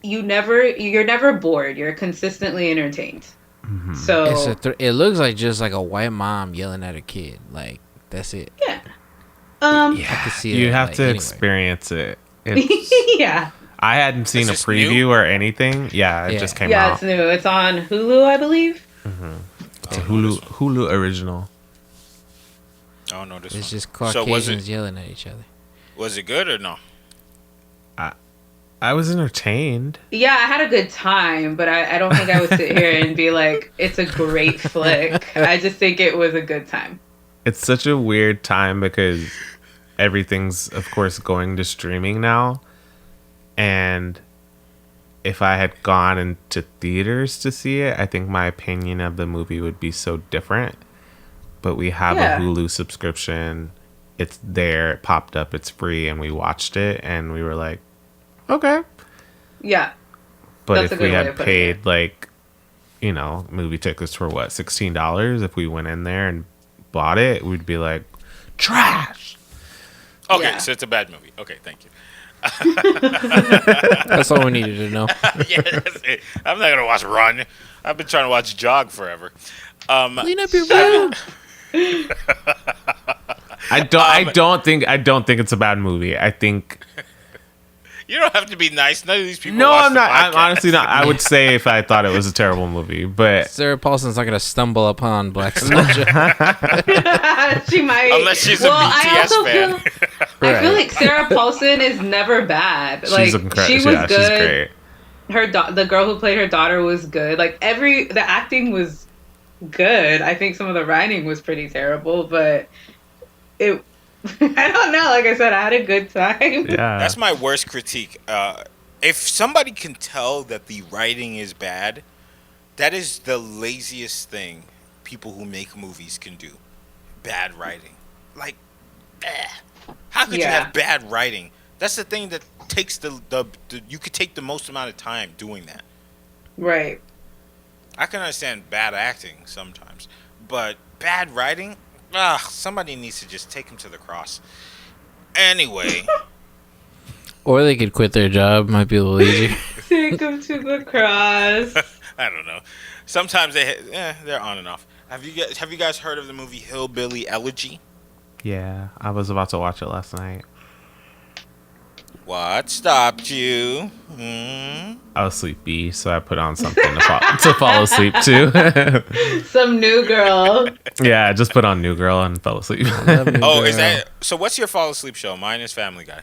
[SPEAKER 1] you're never bored. You're consistently entertained. So
[SPEAKER 3] It looks like just like a white mom yelling at a kid. Like that's it.
[SPEAKER 1] yeah,
[SPEAKER 3] I can see
[SPEAKER 4] You
[SPEAKER 3] it,
[SPEAKER 4] have
[SPEAKER 3] like,
[SPEAKER 4] to
[SPEAKER 3] anywhere.
[SPEAKER 4] experience it. It's,
[SPEAKER 1] yeah,
[SPEAKER 4] I hadn't seen a
[SPEAKER 2] this
[SPEAKER 4] preview
[SPEAKER 2] new?
[SPEAKER 4] or anything. Yeah, it
[SPEAKER 3] Yeah.
[SPEAKER 4] just came
[SPEAKER 1] yeah.
[SPEAKER 4] out.
[SPEAKER 1] It's new. It's on Hulu, I believe.
[SPEAKER 4] It's a Hulu original.
[SPEAKER 2] I don't know this
[SPEAKER 3] It's
[SPEAKER 2] one.
[SPEAKER 3] just
[SPEAKER 2] So
[SPEAKER 3] Caucasians yelling at each other.
[SPEAKER 2] was it good or no?
[SPEAKER 4] I was entertained.
[SPEAKER 1] Yeah, I had a good time, but I don't think I would sit here and be like, it's a great flick. I just think it was a good time.
[SPEAKER 4] It's such a weird time because everything's, of course, going to streaming now. And if I had gone into theaters to see it, I think my opinion of the movie would be so different. But we have
[SPEAKER 1] Yeah.
[SPEAKER 4] a Hulu subscription. It's there. It popped up. It's free. And we watched it. And we were like, okay.
[SPEAKER 1] Yeah.
[SPEAKER 4] But
[SPEAKER 1] That's a
[SPEAKER 4] if we
[SPEAKER 1] good way
[SPEAKER 4] had
[SPEAKER 1] of putting
[SPEAKER 4] paid, like, movie tickets for what, $16? If we went in there and bought it, we'd be like, trash.
[SPEAKER 2] Okay,
[SPEAKER 1] Yeah.
[SPEAKER 2] so it's a bad movie. Okay, thank you.
[SPEAKER 3] That's all we needed to know.
[SPEAKER 2] Yeah, that's it. I'm not gonna watch Run. I've been trying to watch Jog forever.
[SPEAKER 3] Clean up your room.
[SPEAKER 4] I don't think it's a bad movie. I think
[SPEAKER 2] You don't have to be nice. None of these people.
[SPEAKER 4] no,
[SPEAKER 2] watch
[SPEAKER 4] I'm
[SPEAKER 2] the
[SPEAKER 4] not. I'm
[SPEAKER 2] podcast.
[SPEAKER 4] honestly not. I would say if I thought it was a terrible movie, but
[SPEAKER 3] Sarah Paulson's not gonna stumble upon Blackstalgia.
[SPEAKER 1] She might.
[SPEAKER 2] Unless she's a BTS fan.
[SPEAKER 1] I feel
[SPEAKER 3] Right.
[SPEAKER 1] like Sarah Paulson is never bad. Like
[SPEAKER 4] she's incredible.
[SPEAKER 1] she was
[SPEAKER 4] Yeah,
[SPEAKER 1] good.
[SPEAKER 4] she's great.
[SPEAKER 1] the girl who played her daughter was good. Like the acting was good. I think some of the writing was pretty terrible, but it. I don't know. Like I said, I had a good time.
[SPEAKER 4] Yeah.
[SPEAKER 2] That's my worst critique. If somebody can tell that the writing is bad, that is the laziest thing people who make movies can do. Bad writing. Like, how could you have bad writing? That's the thing that takes the you could take the most amount of time doing that.
[SPEAKER 1] Right.
[SPEAKER 2] I can understand bad acting sometimes, but bad writing, somebody needs to just take him to the cross. Anyway.
[SPEAKER 3] Or they could quit their job. Might be a little easier.
[SPEAKER 1] Take him to the cross.
[SPEAKER 2] I don't know. Sometimes they're on and off. Have you guys heard of the movie Hillbilly Elegy?
[SPEAKER 4] Yeah, I was about to watch it last night.
[SPEAKER 2] What stopped you? Hmm?
[SPEAKER 4] I was sleepy, so I put on something to fall asleep to.
[SPEAKER 1] Some new girl.
[SPEAKER 4] Yeah, I just put on New Girl and fell asleep.
[SPEAKER 2] Oh, is that so? What's your fall asleep show? Mine is Family Guy.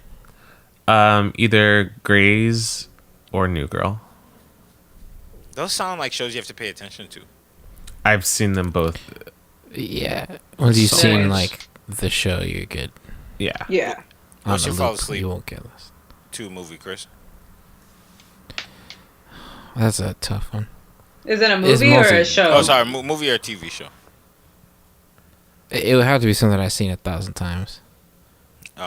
[SPEAKER 4] Either Grey's or New Girl.
[SPEAKER 2] Those sound like shows you have to pay attention to.
[SPEAKER 4] I've seen them both.
[SPEAKER 3] Yeah. Once you've seen
[SPEAKER 1] much.
[SPEAKER 3] like the show, you're good.
[SPEAKER 4] Yeah.
[SPEAKER 1] Yeah.
[SPEAKER 2] What's
[SPEAKER 3] On
[SPEAKER 2] your
[SPEAKER 3] a
[SPEAKER 2] fall
[SPEAKER 3] loop,
[SPEAKER 2] asleep?
[SPEAKER 3] You won't get lost.
[SPEAKER 2] To movie, Chris.
[SPEAKER 3] That's a tough one.
[SPEAKER 1] Is it a
[SPEAKER 3] It's
[SPEAKER 1] movie or
[SPEAKER 3] mostly-
[SPEAKER 1] a show?
[SPEAKER 2] Oh, sorry, movie or TV show?
[SPEAKER 3] It would have to be something I've seen 1,000 times.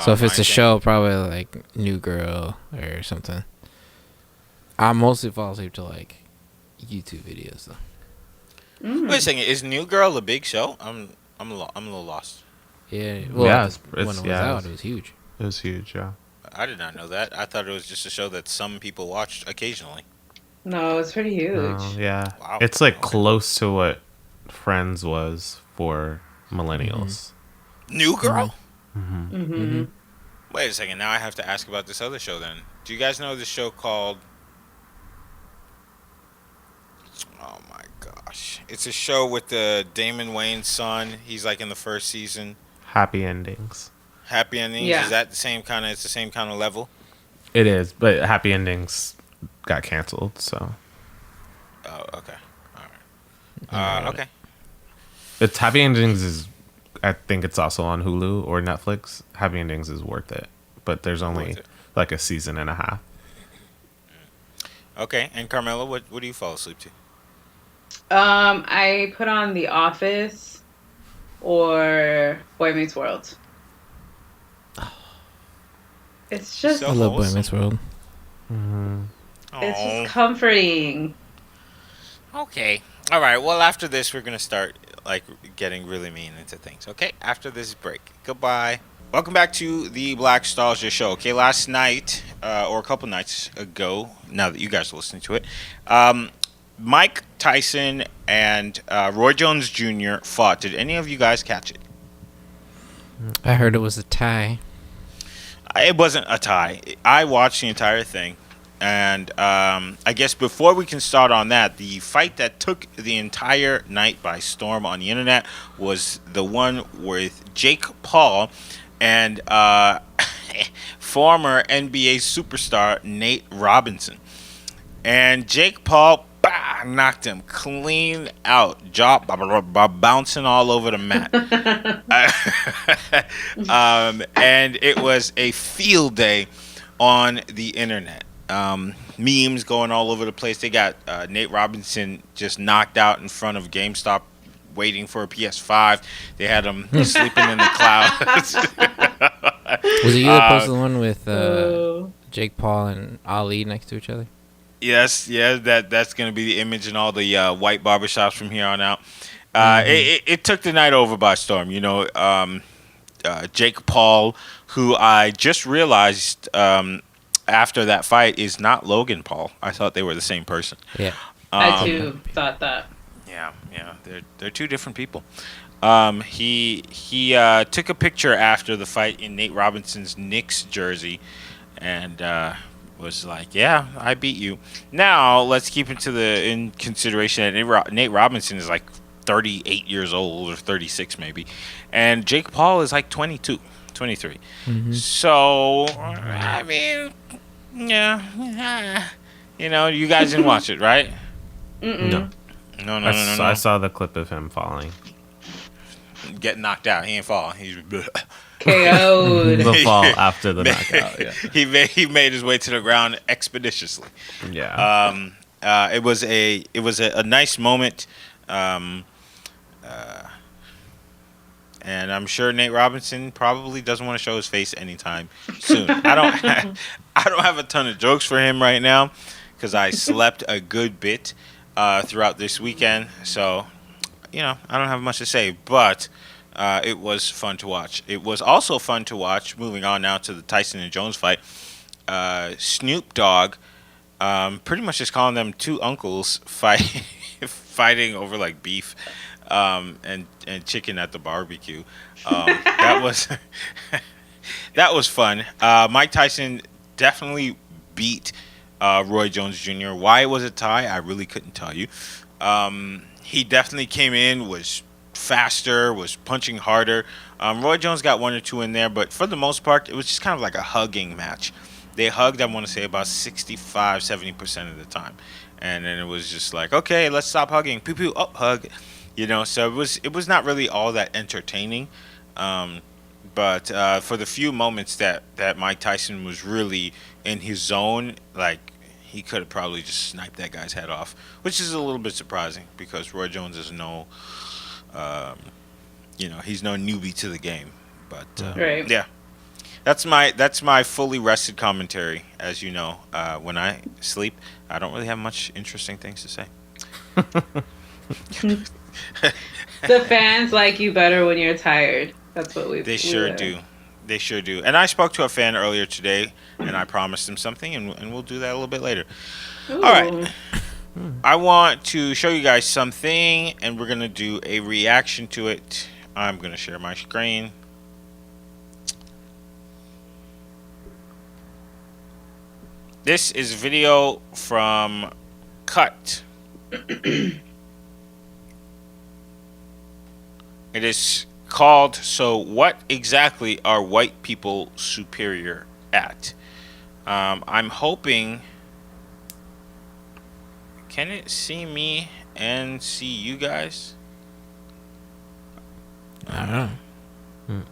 [SPEAKER 3] So if it's a show, probably like New Girl or something. I mostly fall asleep to like YouTube videos though.
[SPEAKER 1] Mm.
[SPEAKER 2] Wait a second, is New Girl a big show? I'm a little lost.
[SPEAKER 3] Yeah. Well,
[SPEAKER 4] Yeah,
[SPEAKER 3] when it was out, it was huge.
[SPEAKER 4] It was huge, yeah.
[SPEAKER 2] I did not know that. I thought it was just a show that some people watched occasionally.
[SPEAKER 1] No, it's pretty huge.
[SPEAKER 4] Yeah.
[SPEAKER 2] Wow.
[SPEAKER 4] It's like
[SPEAKER 2] Okay.
[SPEAKER 4] close to what Friends was for millennials.
[SPEAKER 2] New Girl?
[SPEAKER 1] Mm-hmm.
[SPEAKER 2] Wait a second, now I have to ask about this other show then. Do you guys know this show called... Oh my gosh. It's a show with the Damon Wayans' son. He's like in the first season.
[SPEAKER 4] Happy Endings.
[SPEAKER 2] Happy Endings?
[SPEAKER 1] Yeah.
[SPEAKER 2] Is that it's the same kind of level?
[SPEAKER 4] It is, but Happy Endings got canceled, so.
[SPEAKER 2] Oh, okay. Alright. Okay.
[SPEAKER 4] It's Happy Endings is, I think it's also on Hulu or Netflix. Happy Endings is worth it, but there's only
[SPEAKER 2] Worth it.
[SPEAKER 4] like a season and a half.
[SPEAKER 2] Okay, and Carmella, what do you fall asleep to?
[SPEAKER 1] I put on The Office or Boy Meets World. It's just
[SPEAKER 2] So
[SPEAKER 3] I love Boy
[SPEAKER 2] wholesome.
[SPEAKER 3] Meets World.
[SPEAKER 1] it's just comforting.
[SPEAKER 2] Okay. All right. Well, after this, we're gonna start like getting really mean into things. Okay. After this break. Goodbye. Welcome back to the Blackstalgia show. Okay. Last night, or a couple nights ago, now that you guys are listening to it, Mike Tyson and Roy Jones Jr. fought. Did any of you guys catch it?
[SPEAKER 3] I heard it was a tie.
[SPEAKER 2] It wasn't a tie. I watched the entire thing. And I guess before we can start on that, the fight that took the entire night by storm on the internet was the one with Jake Paul and former NBA superstar Nate Robinson. And Jake Paul knocked him clean out, jaw bouncing all over the mat. And it was a field day on the internet. Memes going all over the place. They got Nate Robinson just knocked out in front of GameStop waiting for a PS5. They had him sleeping in the clouds.
[SPEAKER 3] Was it you that posted the one with
[SPEAKER 1] Oh.
[SPEAKER 3] Jake Paul and Ali next to each other?
[SPEAKER 2] Yes, that's going to be the image in all the white barbershops from here on out. It took the night over by storm. You know, Jake Paul, who I just realized after that fight is not Logan Paul. I thought they were the same person.
[SPEAKER 3] Yeah.
[SPEAKER 1] I too thought that.
[SPEAKER 2] Yeah, they're two different people. He took a picture after the fight in Nate Robinson's Knicks jersey, and was like, "Yeah, I beat you." Now let's keep in consideration that Nate Robinson is like 38 years old or 36 maybe, and Jake Paul is like 22, 23. So I mean, yeah, You guys didn't watch it, right?
[SPEAKER 4] No.
[SPEAKER 2] No.
[SPEAKER 4] I saw the clip of him falling.
[SPEAKER 2] Get knocked out. He ain't fall. He's
[SPEAKER 1] KO'd.
[SPEAKER 4] The fall after the knockout. Yeah.
[SPEAKER 2] he made his way to the ground expeditiously.
[SPEAKER 4] Yeah.
[SPEAKER 2] It was a nice moment, and I'm sure Nate Robinson probably doesn't want to show his face anytime soon. I don't have a ton of jokes for him right now because I slept a good bit throughout this weekend, so I don't have much to say, but it was fun to watch. It was also fun to watch, moving on now to the Tyson and Jones fight, Snoop Dogg pretty much just calling them two uncles fighting over like beef and chicken at the barbecue. That was fun. Mike Tyson definitely beat Roy Jones Jr. Why it was a tie, I really couldn't tell you. He definitely came in, was faster, was punching harder. Roy Jones got one or two in there, but for the most part, it was just kind of like a hugging match. They hugged, I want to say, about 65-70% of the time. And then it was just like, okay, let's stop hugging. Pew, pew, up, hug. So it was not really all that entertaining. But for the few moments that Mike Tyson was really in his zone, like, he could have probably just sniped that guy's head off, which is a little bit surprising because Roy Jones is no, he's no newbie to the game. But
[SPEAKER 1] right.
[SPEAKER 2] Yeah, that's my fully rested commentary. As you know, when I sleep, I don't really have much interesting things to say.
[SPEAKER 1] The fans like you better when you're tired. That's what we.
[SPEAKER 2] They sure do. They sure do. And I spoke to a fan earlier today, and I promised him something, and we'll do that a little bit later.
[SPEAKER 1] Ooh.
[SPEAKER 2] All right. I want to show you guys something, and we're going to do a reaction to it. I'm going to share my screen. This is video from Cut. It is called, "So What Exactly Are White People Superior At?" I'm hoping... Can it see me and see you guys?
[SPEAKER 3] I don't know.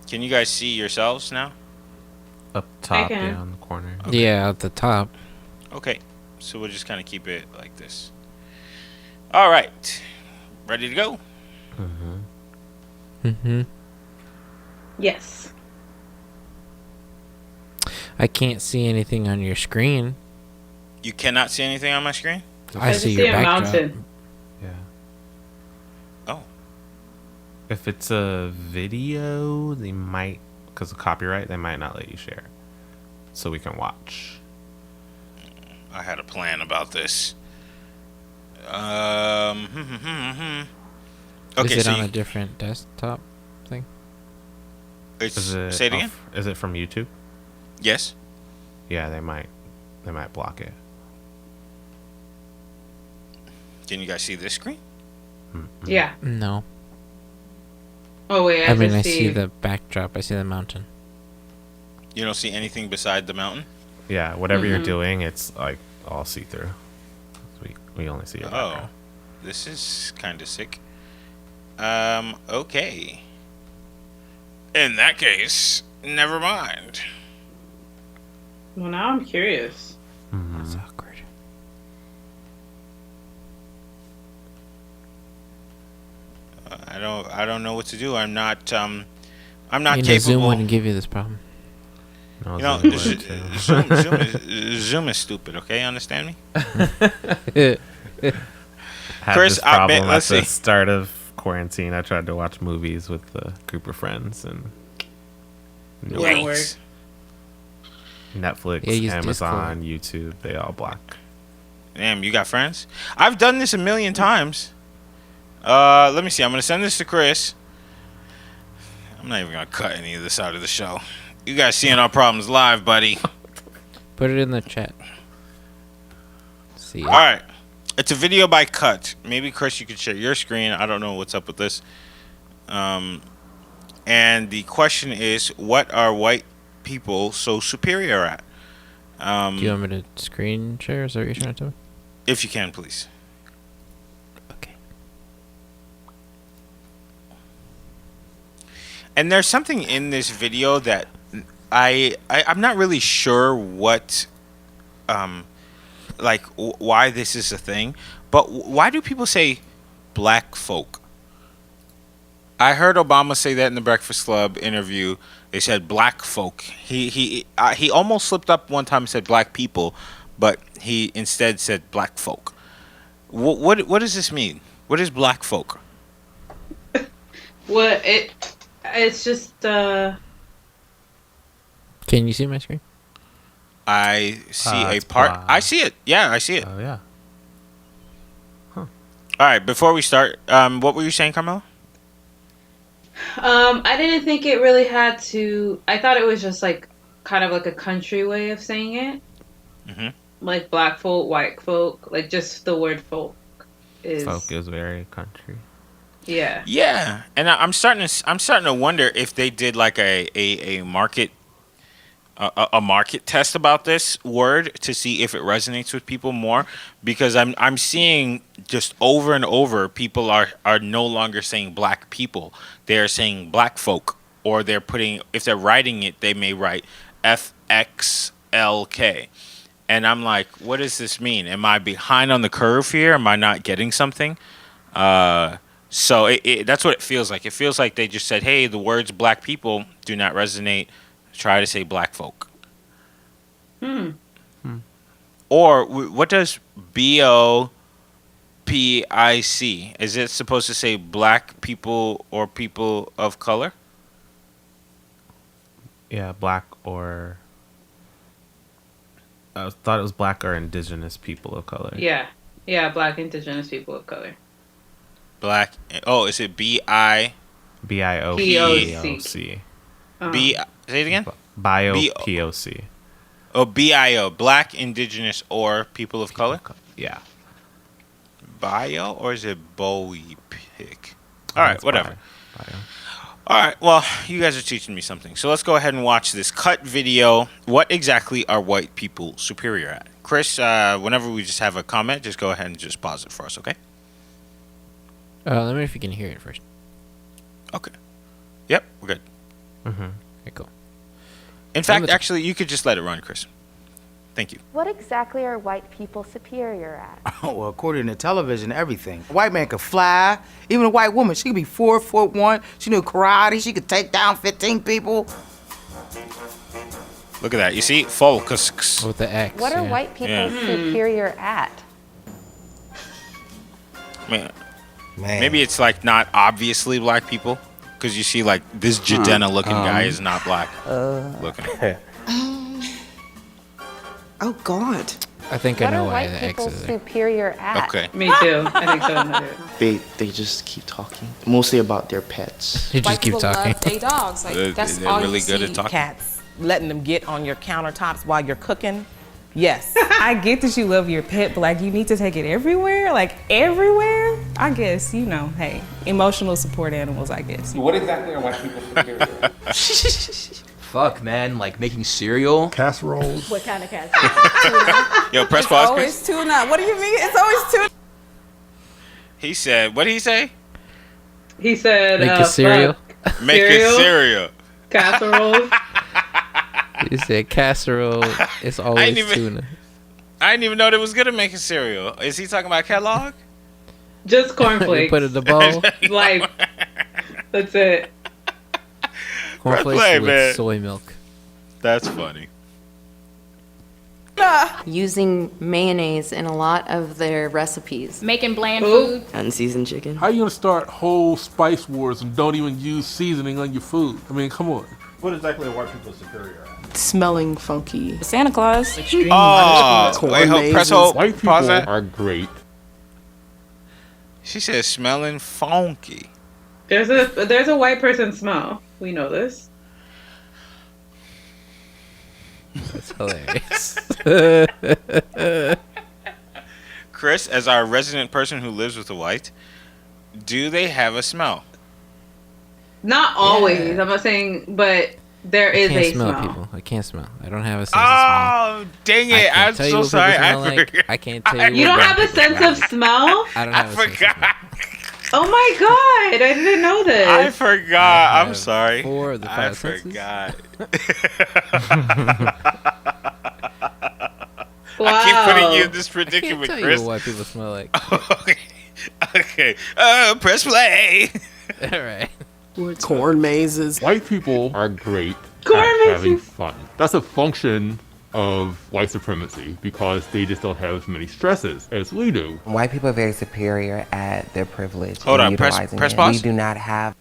[SPEAKER 2] Can you guys see yourselves now?
[SPEAKER 4] Up top,
[SPEAKER 1] can.
[SPEAKER 4] yeah, in the corner.
[SPEAKER 2] Okay.
[SPEAKER 3] Yeah, at the top.
[SPEAKER 2] Okay, so we'll just kind of keep it like this. All right, ready to go?
[SPEAKER 1] Yes.
[SPEAKER 3] I can't see anything on your screen.
[SPEAKER 2] You cannot see anything on my screen?
[SPEAKER 3] I
[SPEAKER 1] just
[SPEAKER 3] see
[SPEAKER 1] see
[SPEAKER 3] your
[SPEAKER 1] a
[SPEAKER 3] backdrop.
[SPEAKER 1] mountain.
[SPEAKER 4] Yeah.
[SPEAKER 2] Oh,
[SPEAKER 4] If it's a video, they might, because of copyright, they might not let you share. So we can watch.
[SPEAKER 2] I had a plan about this. Okay,
[SPEAKER 3] Is it
[SPEAKER 2] so
[SPEAKER 3] on a different desktop thing?
[SPEAKER 2] say it again.
[SPEAKER 4] Is it from YouTube?
[SPEAKER 2] Yes.
[SPEAKER 4] Yeah, they might block it.
[SPEAKER 2] Can you guys see this screen?
[SPEAKER 1] Yeah.
[SPEAKER 3] No.
[SPEAKER 1] Oh wait,
[SPEAKER 3] I mean,
[SPEAKER 1] just
[SPEAKER 3] I see the backdrop. I see the mountain.
[SPEAKER 2] You don't see anything beside the mountain?
[SPEAKER 4] Yeah, whatever you're doing, it's like all see through. We only see it.
[SPEAKER 2] Oh, this is kind of sick. Okay. In that case, never mind.
[SPEAKER 1] Well, now I'm curious.
[SPEAKER 3] That's awkward.
[SPEAKER 2] I don't know what to do. I'm not capable.
[SPEAKER 3] Zoom wouldn't give you this problem.
[SPEAKER 4] No,
[SPEAKER 2] You know,
[SPEAKER 4] Zoom would too.
[SPEAKER 2] Zoom is stupid. Okay, understand me?
[SPEAKER 4] Had
[SPEAKER 2] Chris,
[SPEAKER 4] this problem
[SPEAKER 2] let's
[SPEAKER 4] at the
[SPEAKER 2] see.
[SPEAKER 4] start of quarantine. I tried to watch movies with a group of friends, and no
[SPEAKER 1] Yeah.
[SPEAKER 2] Yikes.
[SPEAKER 4] Netflix,
[SPEAKER 3] Yeah, use
[SPEAKER 4] Amazon, YouTube, they all block.
[SPEAKER 2] Damn, you got friends? I've done this a million times. Let me see. I'm gonna send this to Chris. I'm not even gonna cut any of this out of the show. You guys seeing our problems live, buddy.
[SPEAKER 3] Put it in the chat. See.
[SPEAKER 2] All right. It's a video by Cut. Maybe, Chris, you could share your screen. I don't know what's up with this. And the question is, what are white people so superior at?
[SPEAKER 3] Do you want me to screen share? Is that what you're trying to do?
[SPEAKER 2] If you can, please.
[SPEAKER 3] Okay.
[SPEAKER 2] And there's something in this video that I'm not really sure what, why this is a thing, but why do people say black folk? I heard Obama say that in the Breakfast Club interview. They said black folk. He almost slipped up one time and said black people, but he instead said black folk. What does this mean? What is black folk?
[SPEAKER 1] It's just
[SPEAKER 3] Can you see my screen?
[SPEAKER 2] I see a part.
[SPEAKER 4] black.
[SPEAKER 2] I see it. Yeah, I see it.
[SPEAKER 4] Oh yeah.
[SPEAKER 2] All right, before we start, what were you saying, Carmella?
[SPEAKER 1] I didn't think it really had to. I thought it was just like kind of like a country way of saying it.
[SPEAKER 2] Mm-hmm.
[SPEAKER 1] Like black folk, white folk, like just the word folk is.
[SPEAKER 4] Folk is very country.
[SPEAKER 1] Yeah.
[SPEAKER 2] Yeah, and I'm starting to wonder if they did like a market test about this word to see if it resonates with people more, because I'm seeing just over and over people are no longer saying black people. They're saying black folk, or they're putting, if they're writing it, they may write FXLK. And I'm like, what does this mean? Am I behind on the curve here? Am I not getting something? So that's what it feels like. It feels like they just said, hey, the words black people do not resonate. Try to say black folk. Or what does BOPIC? Is it supposed to say black people or people of color?
[SPEAKER 4] Yeah, black or. I thought it was black or indigenous people of color.
[SPEAKER 1] Yeah, black indigenous people of color.
[SPEAKER 2] Black. Oh, is it BI?
[SPEAKER 4] BIOPOC.
[SPEAKER 2] B. Say it again.
[SPEAKER 4] BIOPOC.
[SPEAKER 2] Oh, BIO. Black, indigenous, or people of color.
[SPEAKER 4] Yeah.
[SPEAKER 2] Bio, or is it Bowie pick? All right, whatever.
[SPEAKER 4] Bio.
[SPEAKER 2] All right, well, you guys are teaching me something. So let's go ahead and watch this cut video. What exactly are white people superior at? Chris, whenever we just have a comment, just go ahead and just pause it for us, okay?
[SPEAKER 3] Let me know if you can hear it first.
[SPEAKER 2] Okay. Yep, we're good.
[SPEAKER 4] Mm-hmm.
[SPEAKER 3] Okay, cool.
[SPEAKER 2] In fact, actually, you could just let it run, Chris. Thank you.
[SPEAKER 5] What exactly are white people superior at?
[SPEAKER 6] Oh, well, according to television, everything. A white man could fly. Even a white woman, she could be 4'1". She knew karate. She could take down 15 people.
[SPEAKER 2] Look at that. You see? Folks.
[SPEAKER 3] With the X.
[SPEAKER 5] What are
[SPEAKER 3] yeah.
[SPEAKER 5] white people
[SPEAKER 2] Yeah.
[SPEAKER 5] superior at?
[SPEAKER 2] Man,
[SPEAKER 6] Man.
[SPEAKER 2] maybe it's like not obviously black people, because you see like this Jadena looking guy is not black looking.
[SPEAKER 7] Oh, God.
[SPEAKER 3] I think
[SPEAKER 5] What
[SPEAKER 3] I know
[SPEAKER 5] are
[SPEAKER 3] why
[SPEAKER 5] white
[SPEAKER 3] the X
[SPEAKER 5] people
[SPEAKER 3] is there.
[SPEAKER 5] superior at?
[SPEAKER 2] Okay.
[SPEAKER 1] Me too. I think so.
[SPEAKER 7] They just keep talking. Mostly about their pets.
[SPEAKER 3] You just keep talking.
[SPEAKER 8] Love their dogs. Like, that's
[SPEAKER 2] They're
[SPEAKER 8] all
[SPEAKER 2] really
[SPEAKER 8] you
[SPEAKER 2] good
[SPEAKER 8] see.
[SPEAKER 2] at talking.
[SPEAKER 9] Cats, letting them get on your countertops while you're cooking. Yes.
[SPEAKER 8] I get that you love your pet, but like you need to take it everywhere. Like everywhere. I guess hey, emotional support animals. I guess.
[SPEAKER 10] What exactly are white people superior at?
[SPEAKER 11] Fuck, man, like making cereal.
[SPEAKER 12] Casseroles.
[SPEAKER 5] What kind of casserole?
[SPEAKER 2] Yo, press
[SPEAKER 8] It's
[SPEAKER 2] pause,
[SPEAKER 8] always
[SPEAKER 2] Chris.
[SPEAKER 8] tuna. What do you mean? It's always tuna.
[SPEAKER 2] He said, what did he say?
[SPEAKER 1] He said,
[SPEAKER 3] Make a cereal.
[SPEAKER 2] Make a cereal.
[SPEAKER 1] Casserole.
[SPEAKER 3] You said casserole. It's always
[SPEAKER 2] even-
[SPEAKER 3] tuna.
[SPEAKER 2] I didn't even know they was gonna make a cereal. Is he talking about Kellogg?
[SPEAKER 1] Just
[SPEAKER 3] You
[SPEAKER 1] cornflakes.
[SPEAKER 3] put it in the bowl.
[SPEAKER 1] Like, that's it.
[SPEAKER 3] Cornflakes
[SPEAKER 2] play,
[SPEAKER 3] with
[SPEAKER 2] man.
[SPEAKER 3] soy milk.
[SPEAKER 2] That's funny.
[SPEAKER 13] Using mayonnaise in a lot of their recipes.
[SPEAKER 5] Making bland
[SPEAKER 1] Ooh.
[SPEAKER 5] food.
[SPEAKER 7] Unseasoned chicken.
[SPEAKER 12] How you gonna start whole spice wars and don't even use seasoning on your food? I mean, come on.
[SPEAKER 10] What exactly are white people superior at?
[SPEAKER 7] Smelling funky.
[SPEAKER 8] Santa Claus.
[SPEAKER 2] Oh, wait, press hold.
[SPEAKER 12] White people
[SPEAKER 2] Pause that.
[SPEAKER 12] are great.
[SPEAKER 2] She said smelling funky.
[SPEAKER 1] There's a white person smell. We know this.
[SPEAKER 3] That's hilarious.
[SPEAKER 2] Chris, as our resident person who lives with a white, do they have a smell?
[SPEAKER 1] Not always. I'm not saying, but There is
[SPEAKER 3] can't
[SPEAKER 1] a
[SPEAKER 3] smell
[SPEAKER 1] smell.
[SPEAKER 3] people. I can't smell. I don't have a sense of smell.
[SPEAKER 2] Oh, dang it! I'm so sorry. I forgot.
[SPEAKER 3] I can't tell you.
[SPEAKER 1] You
[SPEAKER 3] what
[SPEAKER 1] don't have
[SPEAKER 3] brown
[SPEAKER 1] a sense of smell?
[SPEAKER 3] I don't
[SPEAKER 2] I
[SPEAKER 3] have a sense of smell.
[SPEAKER 2] forgot.
[SPEAKER 1] Oh my god, I didn't know this.
[SPEAKER 2] I forgot.
[SPEAKER 3] I
[SPEAKER 2] I'm
[SPEAKER 3] have
[SPEAKER 2] sorry.
[SPEAKER 3] 4 of the 5
[SPEAKER 2] I
[SPEAKER 3] senses.
[SPEAKER 2] forgot.
[SPEAKER 1] Wow.
[SPEAKER 2] I keep putting you in this
[SPEAKER 3] I can't
[SPEAKER 2] predicament,
[SPEAKER 3] tell
[SPEAKER 2] Chris.
[SPEAKER 3] you what white people smell like.
[SPEAKER 2] Okay. Press play.
[SPEAKER 3] All right.
[SPEAKER 12] Corn mazes. White people are great
[SPEAKER 1] Corn
[SPEAKER 12] at having
[SPEAKER 1] mazes.
[SPEAKER 12] fun. That's a function of white supremacy because they just don't have as many stresses as we do.
[SPEAKER 14] White people are very superior at their privilege.
[SPEAKER 2] Hold
[SPEAKER 14] and
[SPEAKER 2] on, press
[SPEAKER 14] utilizing it.
[SPEAKER 2] pause.
[SPEAKER 14] We do not have.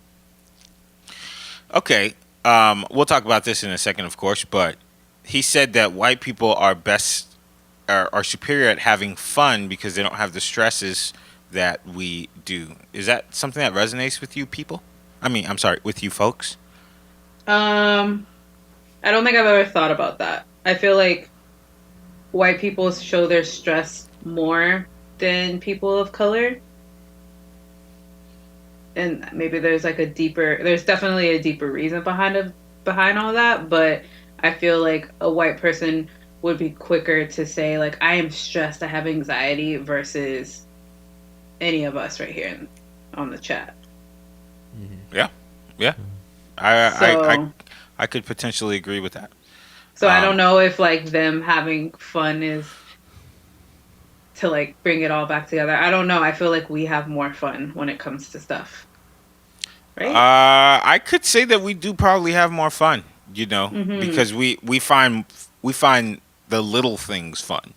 [SPEAKER 2] Okay. We'll talk about this in a second, of course, but he said that white people are are superior at having fun because they don't have the stresses that we do. Is that something that resonates with you people? I'm sorry, with you folks?
[SPEAKER 1] I don't think I've ever thought about that. I feel like white people show their stress more than people of color. And maybe there's like there's definitely a deeper reason behind all that, but I feel like a white person would be quicker to say like, I am stressed, I have anxiety versus any of us right here on the chat.
[SPEAKER 2] Yeah. I could potentially agree with that.
[SPEAKER 1] So I don't know if like them having fun is to like bring it all back together. I don't know. I feel like we have more fun when it comes to stuff. Right?
[SPEAKER 2] I could say that we do probably have more fun,
[SPEAKER 1] Mhm.
[SPEAKER 2] because we find the little things fun.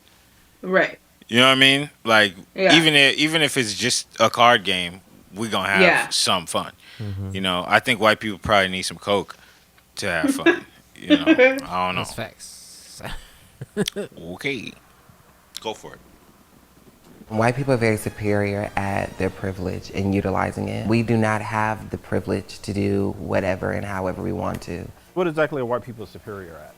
[SPEAKER 1] Right.
[SPEAKER 2] You know what I mean? Like
[SPEAKER 1] Yeah.
[SPEAKER 2] even if it's just a card game, we're gonna have some fun. I think white people probably need some Coke to have fun. I don't know.
[SPEAKER 3] That's facts.
[SPEAKER 2] Okay, go for it.
[SPEAKER 14] White people are very superior at their privilege and utilizing it. We do not have the privilege to do whatever and however we want to.
[SPEAKER 10] What exactly are white people superior at?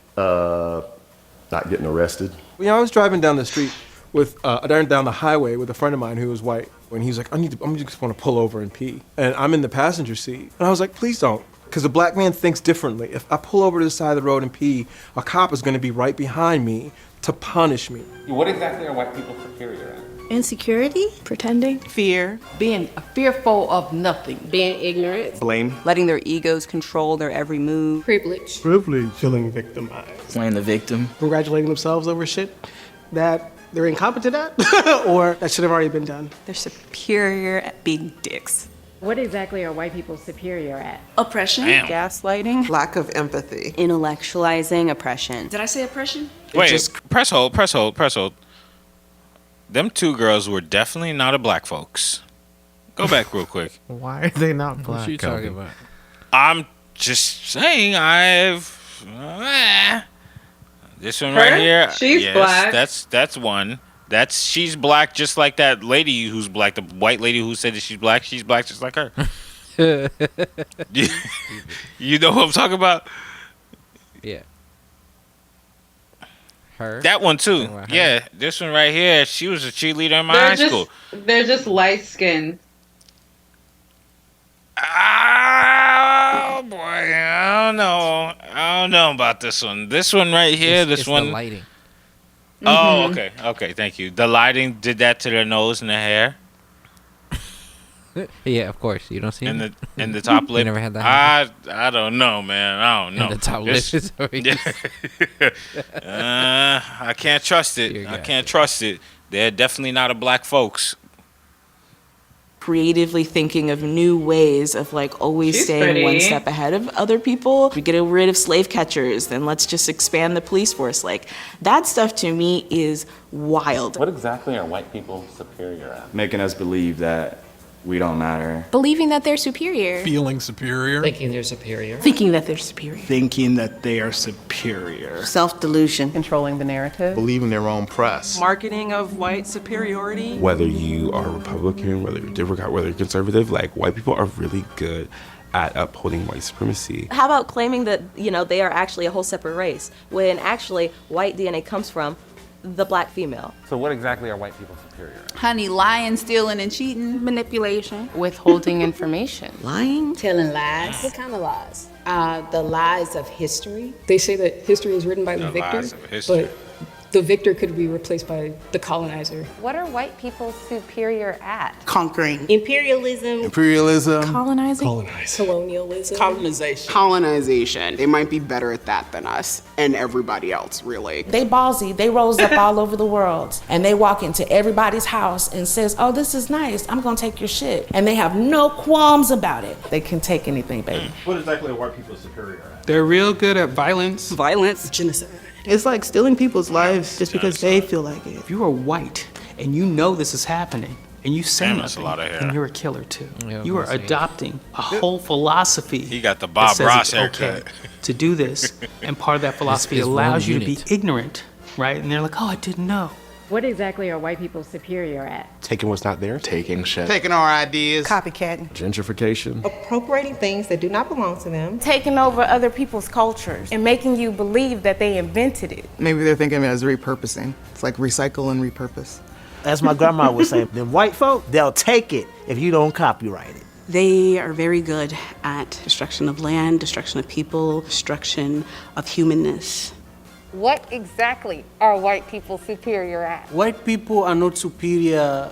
[SPEAKER 15] Not getting arrested.
[SPEAKER 16] I was driving down the street down the highway with a friend of mine who was white. When he was like, I just want to pull over and pee. And I'm in the passenger seat. And I was like, please don't. Because a black man thinks differently. If I pull over to the side of the road and pee, a cop is going to be right behind me to punish me.
[SPEAKER 10] What exactly are white people superior at?
[SPEAKER 17] Insecurity, pretending,
[SPEAKER 9] Fear, being fearful of nothing.
[SPEAKER 17] being ignorant,
[SPEAKER 15] Blame.
[SPEAKER 9] Letting their egos control their every move.
[SPEAKER 17] privilege.
[SPEAKER 16] Privilege. Feeling victimized.
[SPEAKER 11] Playing the victim.
[SPEAKER 16] Congratulating themselves over shit that they're incompetent at or that should have already been done.
[SPEAKER 8] They're superior at being dicks.
[SPEAKER 5] What exactly are white people superior at?
[SPEAKER 17] Oppression,
[SPEAKER 2] Damn.
[SPEAKER 8] Gaslighting.
[SPEAKER 7] Lack of empathy.
[SPEAKER 8] Intellectualizing oppression.
[SPEAKER 17] Did I say oppression?
[SPEAKER 2] Wait, press hold. Them two girls were definitely not a black folks. Go back real quick.
[SPEAKER 4] Why are they not black?
[SPEAKER 3] What you talking about?
[SPEAKER 2] I'm just saying this one right here.
[SPEAKER 1] She's black.
[SPEAKER 2] That's one. She's black just like that lady who's black, the white lady who said that she's black just like her. You know what I'm talking about?
[SPEAKER 3] Yeah. Her.
[SPEAKER 2] That one too.
[SPEAKER 3] Her.
[SPEAKER 2] Yeah, this one right here. She was a cheerleader in my high school.
[SPEAKER 1] They're just light skinned.
[SPEAKER 2] Oh boy, I don't know about this one. This one right here.
[SPEAKER 3] It's the lighting.
[SPEAKER 2] Oh, okay. Thank you. The lighting did that to their nose and their hair.
[SPEAKER 3] Yeah, of course. You don't see
[SPEAKER 2] and
[SPEAKER 3] it?
[SPEAKER 2] the top lip.
[SPEAKER 3] You never had that?
[SPEAKER 2] I don't know, man. I don't know.
[SPEAKER 3] And the top lip is already...
[SPEAKER 2] I can't trust it. I can't trust it. They're definitely not a black folks.
[SPEAKER 18] Creatively thinking of new ways of like always
[SPEAKER 1] She's
[SPEAKER 18] staying
[SPEAKER 1] pretty.
[SPEAKER 18] one step ahead of other people. We get rid of slave catchers, then let's just expand the police force. Like that stuff to me is wild.
[SPEAKER 10] What exactly are white people superior at?
[SPEAKER 15] Making us believe that we don't matter.
[SPEAKER 17] Believing that they're superior.
[SPEAKER 12] Feeling superior.
[SPEAKER 11] Thinking they're superior.
[SPEAKER 18] Thinking that they're superior.
[SPEAKER 16] Thinking that they are superior.
[SPEAKER 9] Self-delusion. Controlling the narrative.
[SPEAKER 16] Believing their own press.
[SPEAKER 8] Marketing of white superiority.
[SPEAKER 19] Whether you are Republican, whether you're Democrat, whether you're conservative, like white people are really good at upholding white supremacy.
[SPEAKER 20] How about claiming that, they are actually a whole separate race, when actually white DNA comes from the black female.
[SPEAKER 10] So what exactly are white people superior at?
[SPEAKER 21] Honey, lying, stealing, and cheating.
[SPEAKER 17] Manipulation.
[SPEAKER 22] Withholding information.
[SPEAKER 17] Lying.
[SPEAKER 22] Telling lies.
[SPEAKER 17] What kind of lies?
[SPEAKER 22] The lies of history.
[SPEAKER 23] They say that history is written by the victor,
[SPEAKER 2] lies of history.
[SPEAKER 23] but the victor could be replaced by the colonizer.
[SPEAKER 13] What are white people superior at?
[SPEAKER 24] Conquering.
[SPEAKER 17] Imperialism.
[SPEAKER 23] Colonizing.
[SPEAKER 17] Colonialism.
[SPEAKER 25] Colonization. They might be better at that than us and everybody else, really.
[SPEAKER 9] They ballsy. They rose up all over the world, and they walk into everybody's house and says, "Oh, this is nice. I'm gonna take your shit," and they have no qualms about it. They can take anything, baby.
[SPEAKER 10] What exactly are white people superior at?
[SPEAKER 26] They're real good at violence.
[SPEAKER 24] Violence.
[SPEAKER 17] Genocide.
[SPEAKER 24] It's like stealing people's lives just because they feel like it.
[SPEAKER 26] If you are white and you know this is happening and you say
[SPEAKER 2] Damn, that's a
[SPEAKER 26] nothing,
[SPEAKER 2] lot of hair.
[SPEAKER 26] then you're a killer too.
[SPEAKER 3] Yeah,
[SPEAKER 26] You are
[SPEAKER 3] that's it.
[SPEAKER 26] adopting a whole philosophy.
[SPEAKER 2] He got the
[SPEAKER 26] that
[SPEAKER 2] Bob
[SPEAKER 26] says
[SPEAKER 2] Ross
[SPEAKER 26] it's okay
[SPEAKER 2] haircut.
[SPEAKER 26] to do this, and part of that philosophy
[SPEAKER 3] It's one
[SPEAKER 26] allows you to
[SPEAKER 3] unit.
[SPEAKER 26] be ignorant, right? And they're like, "Oh, I didn't know."
[SPEAKER 5] What exactly are white people superior at?
[SPEAKER 19] Taking what's not there.
[SPEAKER 10] Taking shit.
[SPEAKER 6] Taking our ideas.
[SPEAKER 24] Copycatting.
[SPEAKER 19] Gentrification.
[SPEAKER 24] Appropriating things that do not belong to them.
[SPEAKER 8] Taking over other people's cultures and making you believe that they invented it.
[SPEAKER 24] Maybe they're thinking of it as repurposing. It's like recycle and repurpose.
[SPEAKER 6] As my grandma would say, them white folk, they'll take it if you don't copyright it.
[SPEAKER 17] They are very good at destruction of land, destruction of people, destruction of humanness.
[SPEAKER 13] What exactly are white people superior at?
[SPEAKER 6] White people are not superior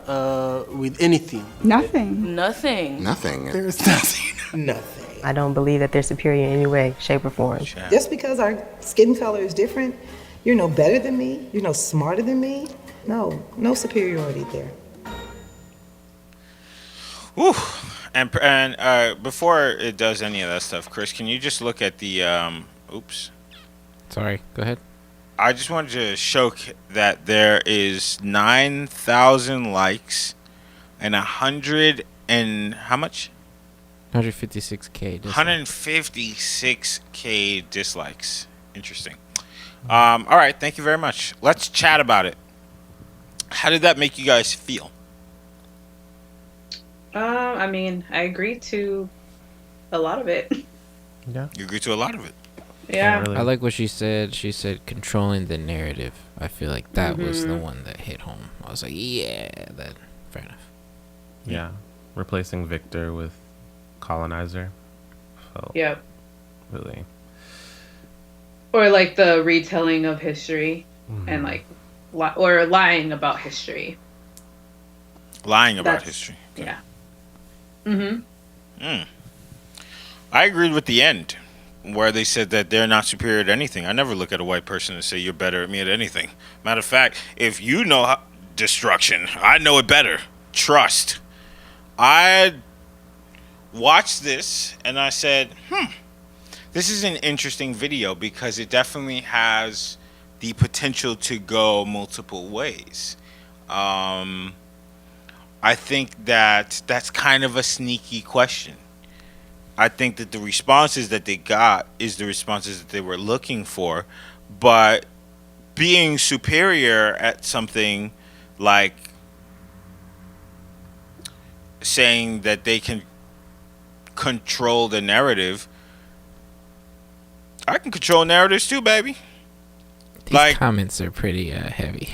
[SPEAKER 6] with anything.
[SPEAKER 8] Nothing.
[SPEAKER 22] Nothing.
[SPEAKER 19] Nothing.
[SPEAKER 6] There's nothing. Nothing.
[SPEAKER 20] I don't believe that they're superior in any way, shape, or form.
[SPEAKER 24] Just because our skin color is different, you're no better than me, you're no smarter than me. No superiority there.
[SPEAKER 2] Whew. And before it does any of that stuff, Chris, can you just look at the oops.
[SPEAKER 3] Sorry, go ahead.
[SPEAKER 2] I just wanted to show that there is 9,000 likes and 100 and how much?
[SPEAKER 3] 156K.
[SPEAKER 2] 156K dislikes. Interesting. All right, thank you very much. Let's chat about it. How did that make you guys feel?
[SPEAKER 1] I mean, I agree to a lot of it.
[SPEAKER 4] Yeah.
[SPEAKER 2] You agree to a lot of it.
[SPEAKER 1] Yeah.
[SPEAKER 3] I like what she said. She said controlling the narrative. I feel like that was the one that hit home. I was like, yeah, that fair enough.
[SPEAKER 4] Yeah. Replacing victor with colonizer. Felt
[SPEAKER 1] Yep.
[SPEAKER 4] really.
[SPEAKER 1] Or like the retelling of history and like or lying about history.
[SPEAKER 2] Lying about history.
[SPEAKER 1] Yeah.
[SPEAKER 2] I agreed with the end, where they said that they're not superior to anything. I never look at a white person and say you're better at me at anything. Matter of fact, if you know destruction, I know it better. Trust. I watched this and I said, this is an interesting video because it definitely has the potential to go multiple ways. I think that that's kind of a sneaky question. I think that the responses that they got is the responses that they were looking for, but being superior at something like saying that they can control the narrative, I can control narratives too, baby.
[SPEAKER 3] These comments are pretty heavy.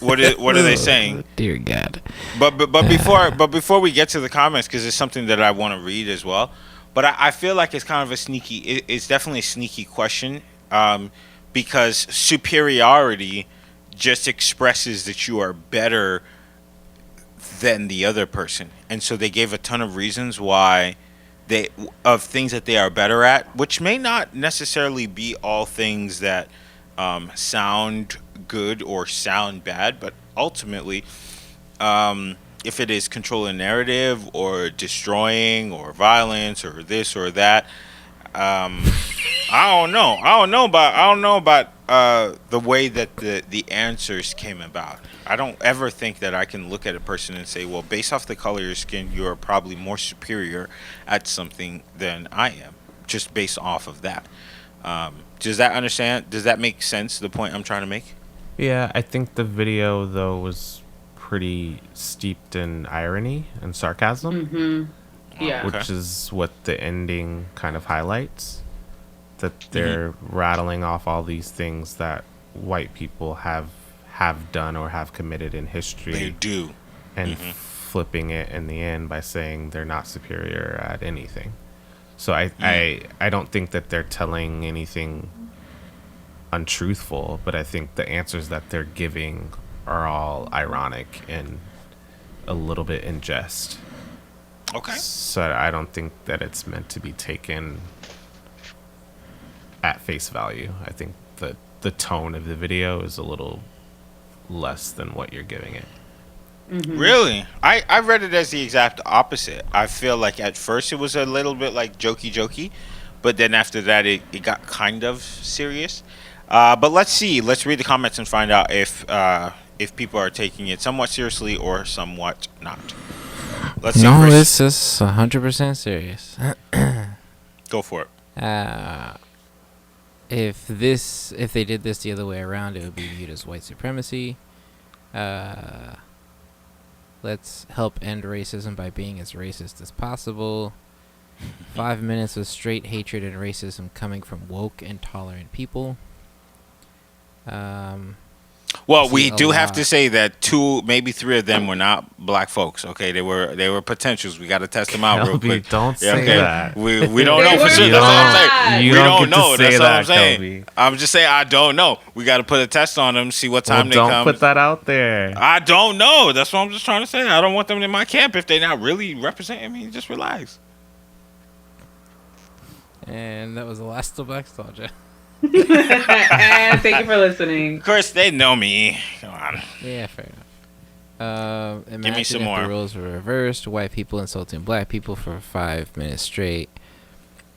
[SPEAKER 2] What are they saying?
[SPEAKER 3] Dear God.
[SPEAKER 2] But before we get to the comments, because it's something that I want to read as well. But I feel like it's kind of a sneaky. It's definitely a sneaky question, because superiority just expresses that you are better than the other person, and so they gave a ton of reasons why of things that they are better at, which may not necessarily be all things that sound good or sound bad, but ultimately, if it is controlling narrative or destroying or violence or this or that, I don't know about the way that the answers came about. I don't ever think that I can look at a person and say, well, based off the color of your skin, you're probably more superior at something than I am, just based off of that. Does that make sense, the point I'm trying to make?
[SPEAKER 4] Yeah, I think the video, though, was pretty steeped in irony and sarcasm.
[SPEAKER 1] Yeah.
[SPEAKER 4] Which is what the ending kind of highlights. That they're rattling off all these things that white people have have done or have committed in history.
[SPEAKER 2] They do.
[SPEAKER 4] And flipping it in the end by saying they're not superior at anything. So I don't think that they're telling anything untruthful, but I think the answers that they're giving are all ironic and a little bit in jest.
[SPEAKER 2] Okay.
[SPEAKER 4] So I don't think that it's meant to be taken at face value. I think that the tone of the video is a little less than what you're giving it.
[SPEAKER 2] Really? I read it as the exact opposite. I feel like at first it was a little bit like jokey, but then after that it got kind of serious. But let's see. Let's read the comments and find out if people are taking it somewhat seriously or somewhat not. Let's see.
[SPEAKER 3] No,
[SPEAKER 2] Chris.
[SPEAKER 3] it's 100% serious.
[SPEAKER 2] Go for it.
[SPEAKER 3] If they did this the other way around, it would be viewed as white supremacy. Let's help end racism by being as racist as possible. 5 minutes of straight hatred and racism coming from woke and tolerant people.
[SPEAKER 2] Well, we do have to say that 2, maybe 3 of them were not black folks. Okay, they were potentials. We got to test them out real
[SPEAKER 4] Kelby,
[SPEAKER 2] quick.
[SPEAKER 4] don't say that.
[SPEAKER 2] We don't know for sure. That's what I'm saying. We don't know. That's what I'm saying.
[SPEAKER 4] Kelby.
[SPEAKER 2] I'm just saying I don't know. We got to put a test on them, see what time they come.
[SPEAKER 4] Don't put that out there.
[SPEAKER 2] I don't know. That's what I'm just trying to say. I don't want them in my camp if they're not really representing me. Just relax.
[SPEAKER 3] And that was the last of Blackstalgia.
[SPEAKER 1] And thank you for listening.
[SPEAKER 2] Of course, they know me. Come on.
[SPEAKER 3] Yeah, fair enough.
[SPEAKER 2] Give me some
[SPEAKER 3] if
[SPEAKER 2] more.
[SPEAKER 3] The roles were reversed. White people insulting black people for 5 minutes straight.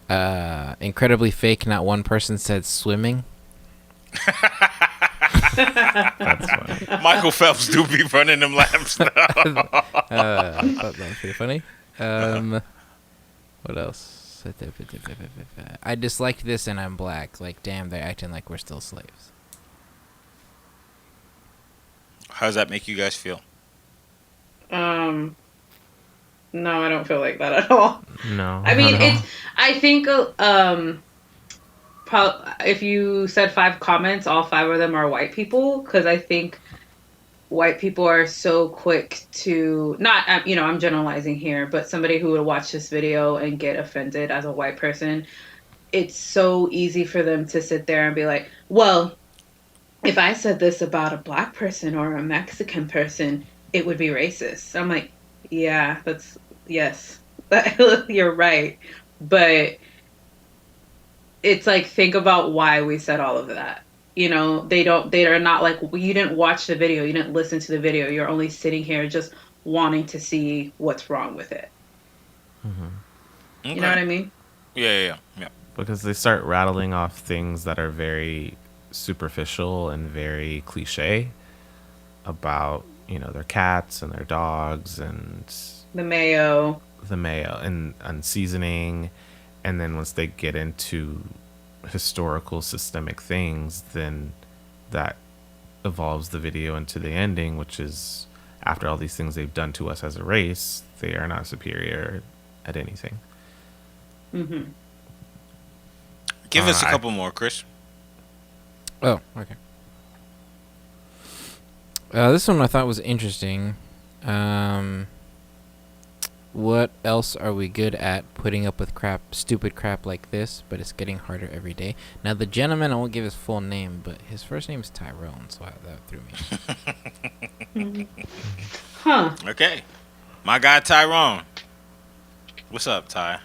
[SPEAKER 3] Incredibly fake. Not one person said swimming.
[SPEAKER 4] That's funny.
[SPEAKER 2] Michael Phelps do be running them laps now.
[SPEAKER 3] I thought that was pretty funny. What else? I disliked this and I'm black. Like, damn, they're acting like we're still slaves.
[SPEAKER 2] How does that make you guys feel?
[SPEAKER 1] No, I don't feel like that at all.
[SPEAKER 4] No.
[SPEAKER 1] I mean, I think if you said 5 comments, all 5 of them are white people, because I think white people are so quick to not, I'm generalizing here, but somebody who would watch this video and get offended as a white person, it's so easy for them to sit there and be like, well, if I said this about a black person or a Mexican person, it would be racist. I'm like, yeah, yes, you're right. But it's like, think about why we said all of that. They are not like, well, you didn't watch the video, you didn't listen to the video, you're only sitting here just wanting to see what's wrong with it.
[SPEAKER 4] Mm-hmm.
[SPEAKER 1] You know what I mean?
[SPEAKER 2] Yeah.
[SPEAKER 4] Because they start rattling off things that are very superficial and very cliche about, their cats and their dogs and
[SPEAKER 1] the mayo
[SPEAKER 4] and seasoning. And then once they get into historical systemic things, then that evolves the video into the ending, which is after all these things they've done to us as a race, they are not superior at anything.
[SPEAKER 1] Mm-hmm.
[SPEAKER 2] Give us a couple more, Chris.
[SPEAKER 3] Oh, okay. This one I thought was interesting. What else are we good at? Putting up with stupid crap like this, but it's getting harder every day. Now, the gentleman, I won't give his full name, but his first name is Tyrone, so that threw me.
[SPEAKER 1] Huh.
[SPEAKER 2] Okay. My guy Tyrone. What's up, Ty?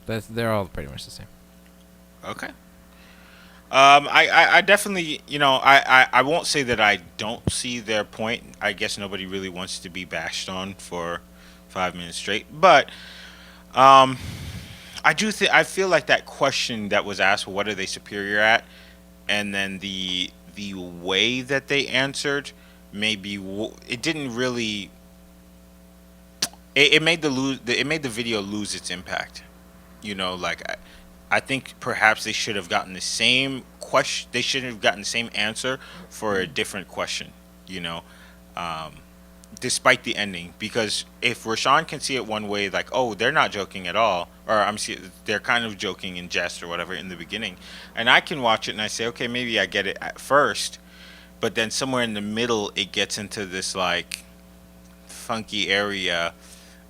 [SPEAKER 3] They're all pretty much the same.
[SPEAKER 2] Okay. I definitely, I won't say that I don't see their point. I guess nobody really wants to be bashed on for 5 minutes straight. But I feel like that question that was asked, what are they superior at? And then the way that they answered, maybe it didn't really. It made the video lose its impact. I think perhaps they should have gotten the same question. They should have gotten the same answer for a different question. despite the ending, because if Rashawn can see it one way, like, oh, they're not joking at all, or they're kind of joking in jest or whatever in the beginning, and I can watch it and I say, okay, maybe I get it at first, but then somewhere in the middle it gets into this like funky area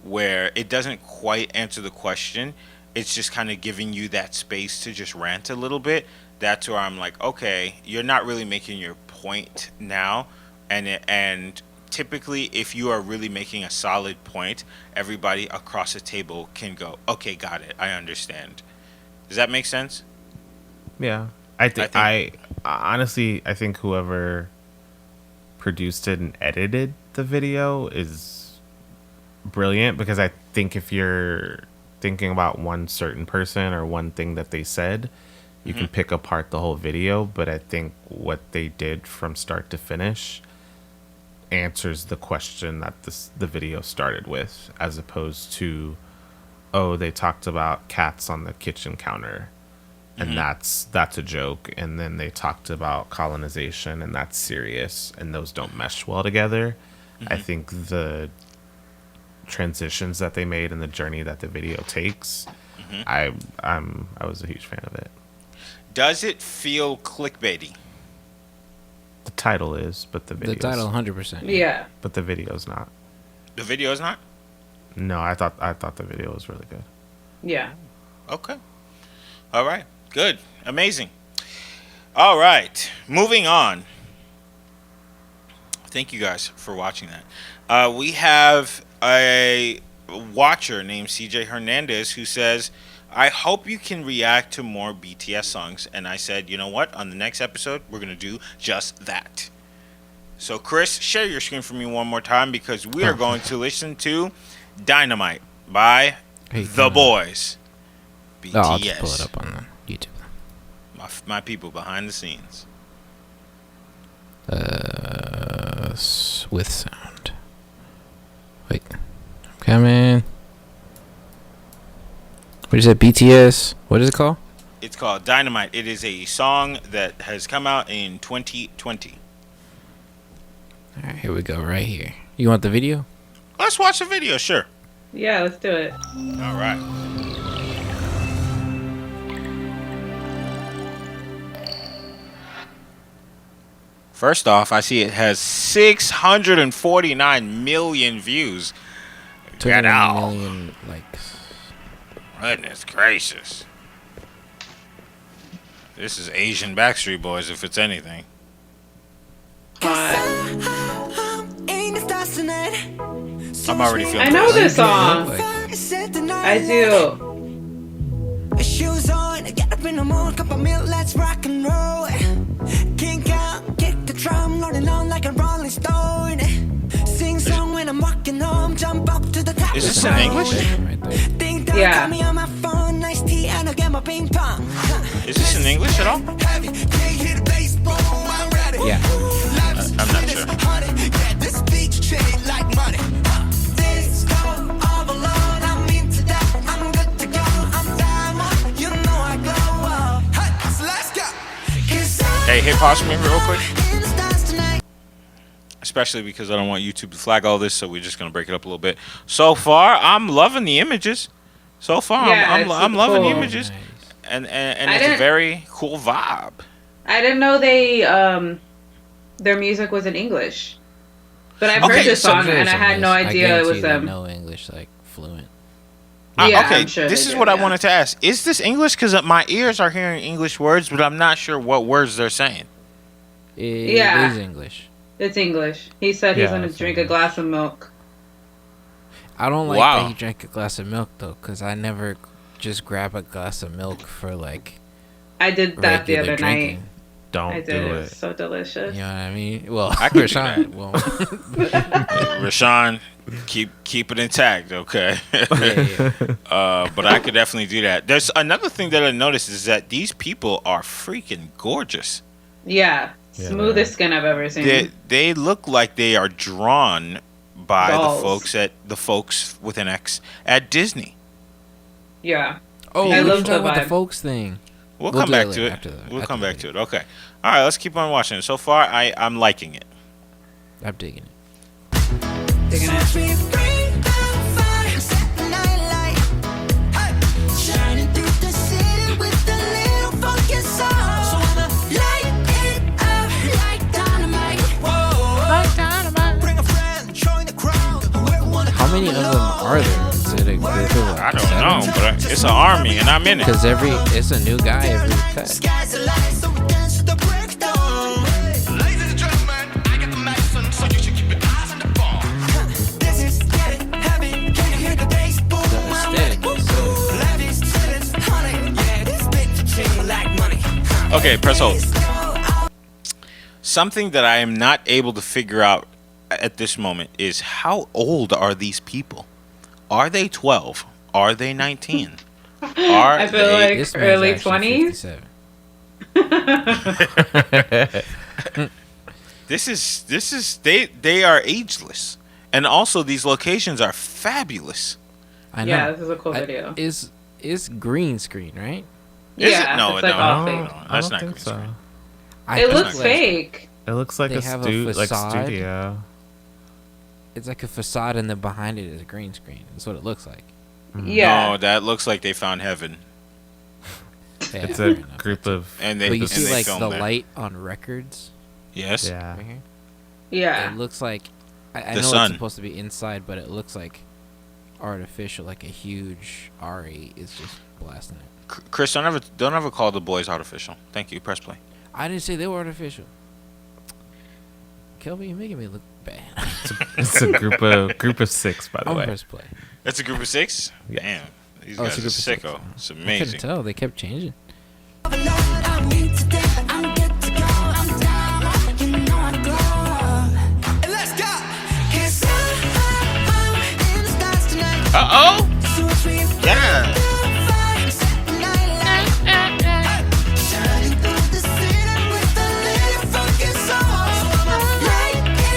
[SPEAKER 2] where it doesn't quite answer the question. It's just kind of giving you that space to just rant a little bit. That's where I'm like, okay, you're not really making your point now, and typically, if you are really making a solid point, everybody across the table can go, okay, got it, I understand. Does that make sense?
[SPEAKER 4] Yeah. I honestly, I think whoever produced it and edited the video is brilliant, because I think if you're thinking about one certain person or one thing that they said, you can pick apart the whole video. But I think what they did from start to finish answers the question that the video started with, as opposed to, oh, they talked about cats on the kitchen counter and that's a joke, and then they talked about colonization and that's serious, and those don't mesh well together. I think the transitions that they made and the journey that the video takes, I was a huge fan of it.
[SPEAKER 2] Does it feel clickbaity?
[SPEAKER 4] The title is, but the video.
[SPEAKER 3] The title, 100%.
[SPEAKER 1] Yeah.
[SPEAKER 4] But the video's not.
[SPEAKER 2] The video is not?
[SPEAKER 4] No, I thought the video was really good.
[SPEAKER 1] Yeah.
[SPEAKER 2] Okay. All right. Good. Amazing. All right. Moving on. Thank you guys for watching that. We have a watcher named CJ Hernandez who says, I hope you can react to more BTS songs. And I said, you know what? On the next episode, we're going to do just that. So, Chris, share your screen for me one more time, because we are going to listen to Dynamite by The Boys. BTS.
[SPEAKER 3] I'll just pull it up on YouTube.
[SPEAKER 2] My people behind the scenes.
[SPEAKER 3] With sound. Wait. I'm coming. What is it? BTS? What is it called?
[SPEAKER 2] It's called Dynamite. It is a song that has come out in 2020.
[SPEAKER 3] Alright, here we go, right here. You want the video?
[SPEAKER 2] Let's watch the video, sure.
[SPEAKER 1] Yeah, let's do it.
[SPEAKER 2] All right. First off, I see it has 649 million views. Get out.
[SPEAKER 3] Million likes.
[SPEAKER 2] Goodness gracious. This is Asian Backstreet Boys, if it's anything.
[SPEAKER 1] I'm
[SPEAKER 2] already feeling
[SPEAKER 1] I know
[SPEAKER 2] this.
[SPEAKER 1] this song. I do.
[SPEAKER 7] Shoes on, get up in the morning, cup of milk, let's rock and roll. Kink out, kick the drum, rolling on like a rolling stone. Sing song when I'm walking home, jump up to the top.
[SPEAKER 2] Is this in English?
[SPEAKER 1] Yeah.
[SPEAKER 2] Is this in English at all?
[SPEAKER 3] Yeah.
[SPEAKER 2] I'm not sure. Hey, hit pause for me real quick. Especially because I don't want YouTube to flag all this, so we're just gonna break it up a little bit. So far, I'm loving the images. So far,
[SPEAKER 1] Yeah,
[SPEAKER 2] I'm loving the
[SPEAKER 1] cool.
[SPEAKER 2] images, and it's a very cool vibe.
[SPEAKER 1] I didn't know they their music was in English, but I've
[SPEAKER 2] Okay,
[SPEAKER 1] heard this
[SPEAKER 2] so
[SPEAKER 1] song and I had no idea it was them.
[SPEAKER 3] No English, like fluent.
[SPEAKER 1] Yeah,
[SPEAKER 2] okay,
[SPEAKER 1] I'm sure
[SPEAKER 2] this
[SPEAKER 1] they
[SPEAKER 2] is
[SPEAKER 1] do,
[SPEAKER 2] what I
[SPEAKER 1] yeah.
[SPEAKER 2] wanted to ask. Is this English? Because my ears are hearing English words, but I'm not sure what words they're saying.
[SPEAKER 1] Yeah.
[SPEAKER 3] It is English.
[SPEAKER 1] It's English. He said he's
[SPEAKER 3] Yeah,
[SPEAKER 1] gonna
[SPEAKER 3] it's
[SPEAKER 1] drink a glass of milk.
[SPEAKER 3] I don't like
[SPEAKER 2] Wow.
[SPEAKER 3] that he drank a glass of milk, though, because I never just grab a glass of milk for, like,
[SPEAKER 1] I did that the
[SPEAKER 3] regular
[SPEAKER 1] other
[SPEAKER 3] drinking.
[SPEAKER 1] night.
[SPEAKER 4] Don't
[SPEAKER 1] I
[SPEAKER 4] do
[SPEAKER 1] did. It
[SPEAKER 4] it.
[SPEAKER 1] was so delicious.
[SPEAKER 3] You know what I mean? Well,
[SPEAKER 2] I could do
[SPEAKER 3] Rashawn
[SPEAKER 2] that.
[SPEAKER 3] won't.
[SPEAKER 2] Rashawn, keep it intact, okay? But I could definitely do that. There's another thing that I noticed is that these people are freaking gorgeous.
[SPEAKER 1] Yeah, smoothest skin I've ever seen.
[SPEAKER 2] They look like they are drawn by
[SPEAKER 1] Dolls.
[SPEAKER 2] the folks with an X at Disney.
[SPEAKER 1] Yeah.
[SPEAKER 3] Oh,
[SPEAKER 1] I
[SPEAKER 3] we
[SPEAKER 1] love
[SPEAKER 3] should
[SPEAKER 1] the
[SPEAKER 3] talk about the
[SPEAKER 1] vibe.
[SPEAKER 3] folks thing.
[SPEAKER 2] We'll come
[SPEAKER 3] do
[SPEAKER 2] back
[SPEAKER 3] that
[SPEAKER 2] to
[SPEAKER 3] later,
[SPEAKER 2] it.
[SPEAKER 3] after the-
[SPEAKER 2] We'll
[SPEAKER 3] after
[SPEAKER 2] come
[SPEAKER 3] the
[SPEAKER 2] back to it. Okay. All right, let's keep on watching. So far, I'm liking it.
[SPEAKER 3] I'm digging it.
[SPEAKER 1] digging it.
[SPEAKER 3] How many of them are there? Is it a group of like
[SPEAKER 2] I don't know, but it's an army, and I'm in it.
[SPEAKER 3] Because it's a new guy every cut.
[SPEAKER 2] Okay, press hold. Something that I am not able to figure out at this moment is how old are these people? Are they 12? Are they 19?
[SPEAKER 1] I feel like early 20s.
[SPEAKER 2] This is they are ageless, and also these locations are fabulous.
[SPEAKER 3] I know.
[SPEAKER 1] Yeah, this is a cool video.
[SPEAKER 3] Is green screen, right?
[SPEAKER 2] Is
[SPEAKER 1] Yeah,
[SPEAKER 2] it? No,
[SPEAKER 1] it's like all
[SPEAKER 2] no,
[SPEAKER 1] fake.
[SPEAKER 2] that's not green screen.
[SPEAKER 1] It looks fake.
[SPEAKER 4] It looks like
[SPEAKER 3] They
[SPEAKER 4] a
[SPEAKER 3] have a
[SPEAKER 4] like
[SPEAKER 3] facade.
[SPEAKER 4] studio.
[SPEAKER 3] It's like a facade, and then behind it is a green screen. That's what it looks like.
[SPEAKER 1] Yeah.
[SPEAKER 2] No, that looks like they found heaven.
[SPEAKER 3] Yeah,
[SPEAKER 4] It's a group of.
[SPEAKER 2] And they
[SPEAKER 3] But you
[SPEAKER 2] and
[SPEAKER 3] see
[SPEAKER 2] they
[SPEAKER 3] like
[SPEAKER 2] filmed
[SPEAKER 3] the
[SPEAKER 2] there.
[SPEAKER 3] light on records.
[SPEAKER 2] Yes.
[SPEAKER 4] Yeah.
[SPEAKER 3] Right here.
[SPEAKER 1] Yeah.
[SPEAKER 3] It looks like I
[SPEAKER 2] The
[SPEAKER 3] know
[SPEAKER 2] sun.
[SPEAKER 3] it's supposed to be inside, but it looks like artificial, like a huge R8 is just blasting it.
[SPEAKER 2] Chris, don't ever call the boys artificial. Thank you. Press play.
[SPEAKER 3] I didn't say they were artificial. Kelby, you're making me look bad.
[SPEAKER 4] It's a group of 6, by the
[SPEAKER 3] I'll
[SPEAKER 4] way.
[SPEAKER 3] press play.
[SPEAKER 2] That's a group of 6.
[SPEAKER 4] Yeah.
[SPEAKER 2] Damn, these
[SPEAKER 3] Oh,
[SPEAKER 2] guys
[SPEAKER 3] it's a
[SPEAKER 2] are
[SPEAKER 3] group of 6.
[SPEAKER 2] sicko. It's
[SPEAKER 3] I couldn't
[SPEAKER 2] amazing.
[SPEAKER 3] tell. They kept changing.
[SPEAKER 2] Uh-oh. Yeah.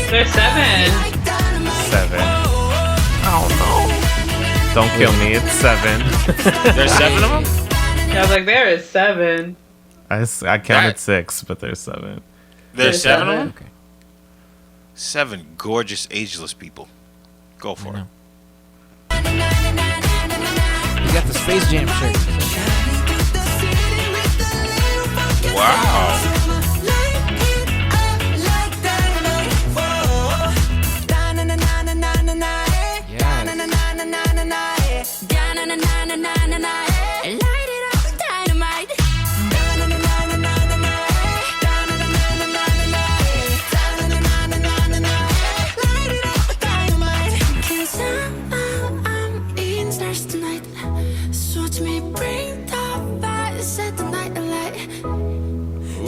[SPEAKER 1] There's 7.
[SPEAKER 4] 7. Oh no! Don't kill me. It's 7.
[SPEAKER 2] There's 7 of them?
[SPEAKER 1] I was like, there is 7.
[SPEAKER 4] I counted 6, but there's 7.
[SPEAKER 2] There's 7 of them?
[SPEAKER 3] Okay.
[SPEAKER 2] 7 gorgeous, ageless people. Go for it.
[SPEAKER 3] You got the Space Jam shirt.
[SPEAKER 2] Wow.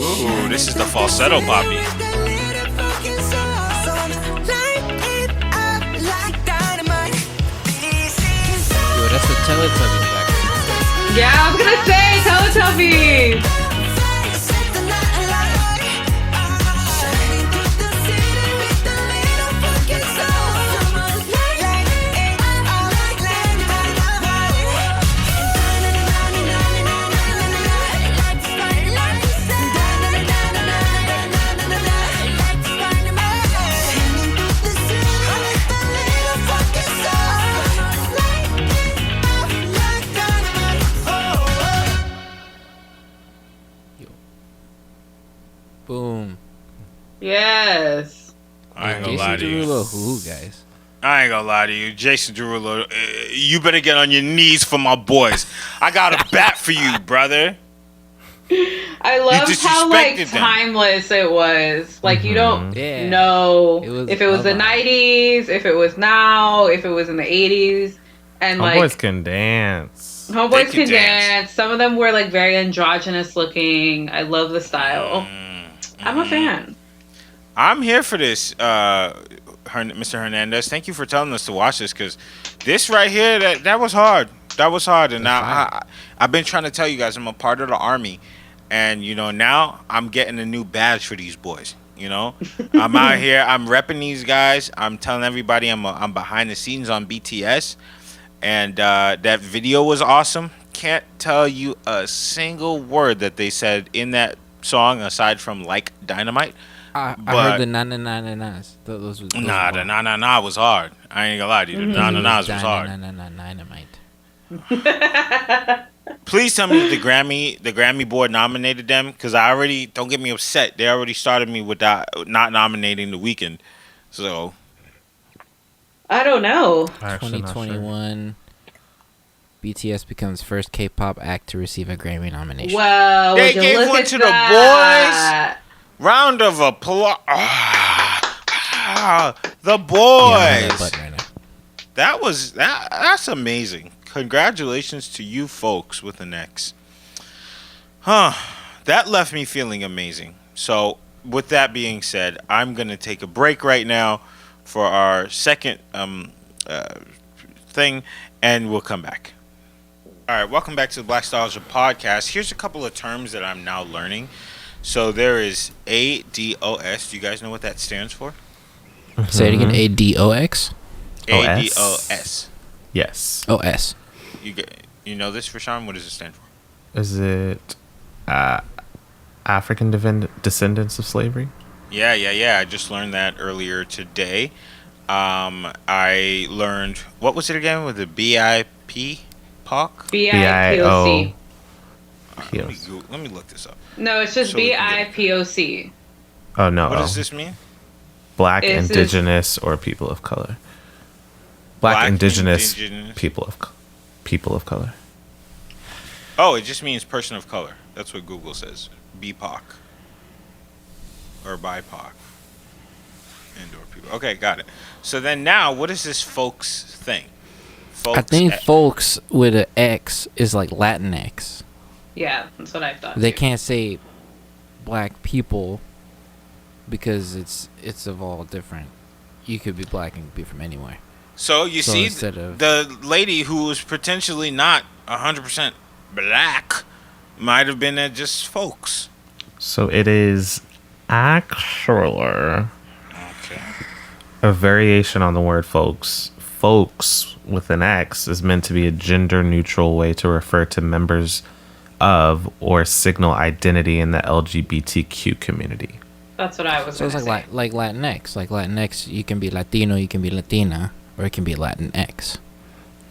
[SPEAKER 2] Ooh, this is the falsetto poppy.
[SPEAKER 3] Yo, that's the Teletubbies back there.
[SPEAKER 1] Yeah, I was gonna say Teletubbies.
[SPEAKER 3] Boom.
[SPEAKER 1] Yes.
[SPEAKER 2] I ain't gonna
[SPEAKER 3] Jason
[SPEAKER 2] lie to you.
[SPEAKER 3] Derulo, who, guys?
[SPEAKER 2] I ain't gonna lie to you. Jason Derulo, you better get on your knees for my boys. I got a bat for you, brother.
[SPEAKER 1] I loved how like
[SPEAKER 2] disrespected them.
[SPEAKER 1] timeless it was. Like you don't
[SPEAKER 3] Yeah.
[SPEAKER 1] know
[SPEAKER 3] It was
[SPEAKER 1] if it was the
[SPEAKER 3] a vibe.
[SPEAKER 1] 90s, if it was now, if it was in the 80s, and
[SPEAKER 4] Homeboys
[SPEAKER 1] like
[SPEAKER 4] can dance.
[SPEAKER 1] homeboys
[SPEAKER 2] They
[SPEAKER 1] can
[SPEAKER 2] can dance.
[SPEAKER 1] dance. Some of them were like very androgynous looking. I love the style. I'm a fan.
[SPEAKER 2] I'm here for this, Mr. Hernandez. Thank you for telling us to watch this, because this right here, that was hard. That was hard. And now I've been trying to tell you guys I'm a part of the Army. And, you know, now I'm getting a new badge for these boys. You know, I'm out here. I'm repping these guys. I'm telling everybody I'm behind the scenes on BTS. And that video was awesome. Can't tell you a single word that they said in that song aside from like Dynamite.
[SPEAKER 3] I heard the na-na-na-na-nas. Those
[SPEAKER 2] Nah, the na-na-na was hard. I ain't gonna lie to you. The na-na-nas was hard.
[SPEAKER 3] Dynamite.
[SPEAKER 2] Please tell me that the Grammy board nominated them, because I already, don't get me upset, they already started me with that, not nominating The Weeknd. So
[SPEAKER 1] I don't know.
[SPEAKER 3] 2021, BTS becomes first K-pop act to receive a Grammy nomination.
[SPEAKER 1] Wow,
[SPEAKER 2] they gave one to the boys. Round of applause. The boys. That's amazing. Congratulations to you folks with an X. That left me feeling amazing. So with that being said, I'm going to take a break right now for our second thing, and we'll come back. All right, welcome back to the Blackstalgia podcast. Here's a couple of terms that I'm now learning. So there is ADOS. Do you guys know what that stands for?
[SPEAKER 3] Say it again. ADOX?
[SPEAKER 2] ADOS.
[SPEAKER 4] Yes.
[SPEAKER 3] OS.
[SPEAKER 2] You know this, Rashawn? What does it stand for?
[SPEAKER 4] Is it African descendants of slavery?
[SPEAKER 2] Yeah. I just learned that earlier today. I learned, what was it again with the BIP? POC?
[SPEAKER 1] BIPOC.
[SPEAKER 2] Let me look this up.
[SPEAKER 1] No, it's just BIPOC.
[SPEAKER 4] Oh, no.
[SPEAKER 2] What does this mean?
[SPEAKER 4] Black, indigenous, or people of color. Black indigenous people of color.
[SPEAKER 2] Oh, it just means person of color. That's what Google says. BPOC. Or BIPOC. Indoor people. Okay, got it. So then now, what is this folks thing? Folks,
[SPEAKER 3] I think folks with an X is like Latinx.
[SPEAKER 1] Yeah, that's what I thought.
[SPEAKER 3] They can't say black people because it's of all different. You could be black and be from anywhere.
[SPEAKER 2] So you see, the lady who was potentially not 100% black might have been just folks.
[SPEAKER 4] So it is actually a variation on the word folks. Folks with an X is meant to be a gender-neutral way to refer to members of or signal identity in the LGBTQ community.
[SPEAKER 1] That's what I was going to say.
[SPEAKER 3] So it's like Latinx. Like Latinx, you can be Latino, you can be Latina, or it can be Latinx.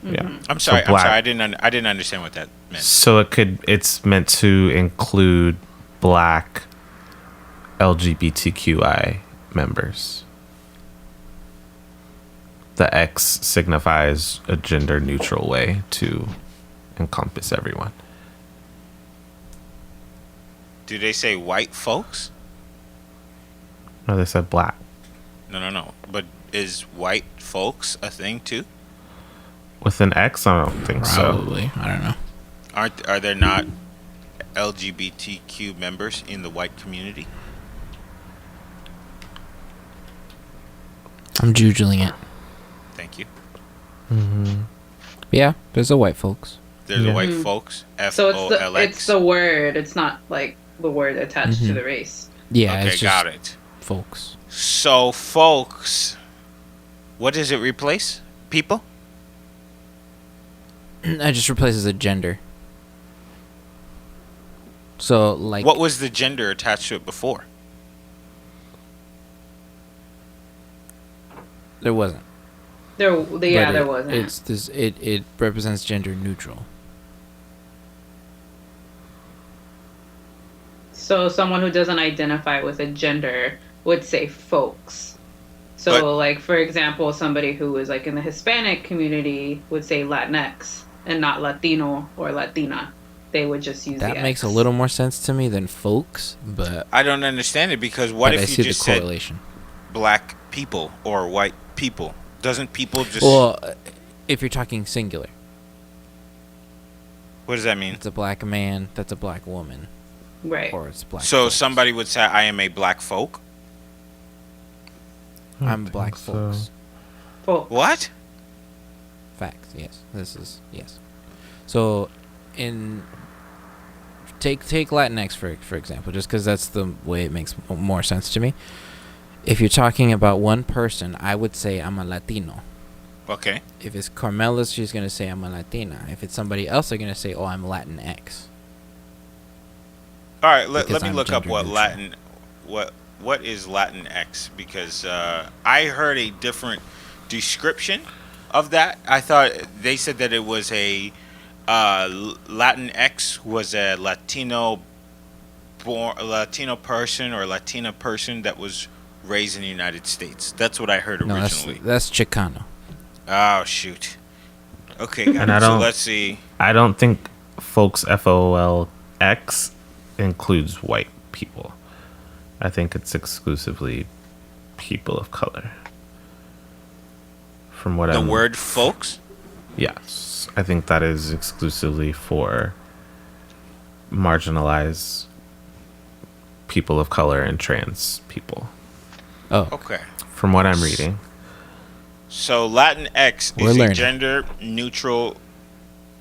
[SPEAKER 4] Yeah.
[SPEAKER 2] I'm sorry. I didn't understand what that meant.
[SPEAKER 4] So it's meant to include black LGBTQI members. The X signifies a gender neutral way to encompass everyone.
[SPEAKER 2] Do they say white folks?
[SPEAKER 4] No, they said black.
[SPEAKER 2] No. But is white folks a thing too?
[SPEAKER 4] With an X, I don't think
[SPEAKER 3] Probably.
[SPEAKER 4] so.
[SPEAKER 3] I don't know.
[SPEAKER 2] Are there not LGBTQ members in the white community?
[SPEAKER 3] I'm Googling it.
[SPEAKER 2] Thank you.
[SPEAKER 3] Mm-hmm. Yeah, there's a white folks.
[SPEAKER 2] There's a white folks.
[SPEAKER 1] So
[SPEAKER 2] FOLX.
[SPEAKER 1] it's the word. It's not like the word attached to the race.
[SPEAKER 3] Yeah.
[SPEAKER 2] Okay,
[SPEAKER 3] it's
[SPEAKER 2] got it.
[SPEAKER 3] Folks.
[SPEAKER 2] So folks, what does it replace? People?
[SPEAKER 3] It just replaces a gender. So like,
[SPEAKER 2] what was the gender attached to it before?
[SPEAKER 3] There wasn't.
[SPEAKER 1] There wasn't.
[SPEAKER 3] It's this. It represents gender neutral.
[SPEAKER 1] So someone who doesn't identify with a gender would say folks. So like, for example, somebody who is like in the Hispanic community would say Latinx and not Latino or Latina. They would just use
[SPEAKER 3] that
[SPEAKER 1] the
[SPEAKER 3] makes
[SPEAKER 1] X.
[SPEAKER 3] a little more sense to me than folks, but
[SPEAKER 2] I don't understand it because what if you just said
[SPEAKER 3] correlation?
[SPEAKER 2] Black people or white people? Doesn't people just...
[SPEAKER 3] Well, if you're talking singular.
[SPEAKER 2] What does that mean?
[SPEAKER 3] It's a black man, that's a black woman.
[SPEAKER 1] Right.
[SPEAKER 3] Or it's black
[SPEAKER 2] So
[SPEAKER 3] folks.
[SPEAKER 2] somebody would say, I am a black folk?
[SPEAKER 3] I'm black folks.
[SPEAKER 2] What?
[SPEAKER 3] Facts, yes. Yes. So, take Latinx for example, just because that's the way it makes more sense to me. If you're talking about one person, I would say I'm a Latino.
[SPEAKER 2] Okay.
[SPEAKER 3] If it's Carmella, she's gonna say I'm a Latina. If it's somebody else, they're gonna say, oh, I'm Latinx.
[SPEAKER 2] All right, let me
[SPEAKER 3] I'm
[SPEAKER 2] look up
[SPEAKER 3] gender neutral.
[SPEAKER 2] what what is Latinx? Because I heard a different description of that. I thought they said that it was a Latinx was a Latino person or Latina person that was raised in the United States. That's what I heard originally.
[SPEAKER 3] No, that's Chicano.
[SPEAKER 2] Oh shoot. Okay,
[SPEAKER 4] And
[SPEAKER 2] so let's see.
[SPEAKER 4] I don't think folks FOLX includes white people. I think it's exclusively people of color. From what
[SPEAKER 2] the word folks?
[SPEAKER 4] Yes. I think that is exclusively for marginalized people of color and trans people.
[SPEAKER 3] Oh.
[SPEAKER 2] Okay.
[SPEAKER 4] From what I'm reading.
[SPEAKER 2] So Latinx
[SPEAKER 3] We're
[SPEAKER 2] is
[SPEAKER 3] learning.
[SPEAKER 2] a gender neutral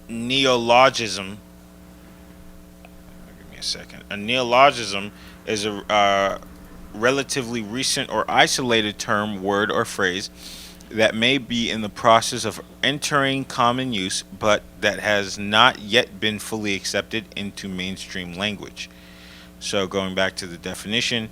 [SPEAKER 2] neologism. Give me a second. A neologism is a relatively recent or isolated term, word, or phrase that may be in the process of entering common use, but that has not yet been fully accepted into mainstream language. So going back to the definition,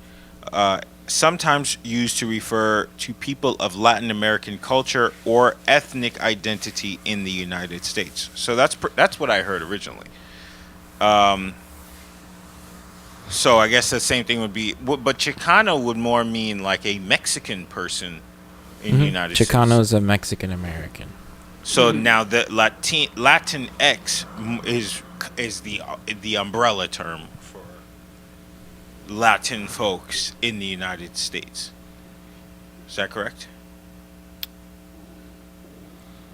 [SPEAKER 2] sometimes used to refer to people of Latin American culture or ethnic identity in the United States. So that's what I heard originally. So I guess the same thing would be, but Chicano would more mean like a Mexican person in the United States.
[SPEAKER 3] Chicano is a Mexican American.
[SPEAKER 2] So now the Latinx is the umbrella term for Latin folks in the United States. Is that correct?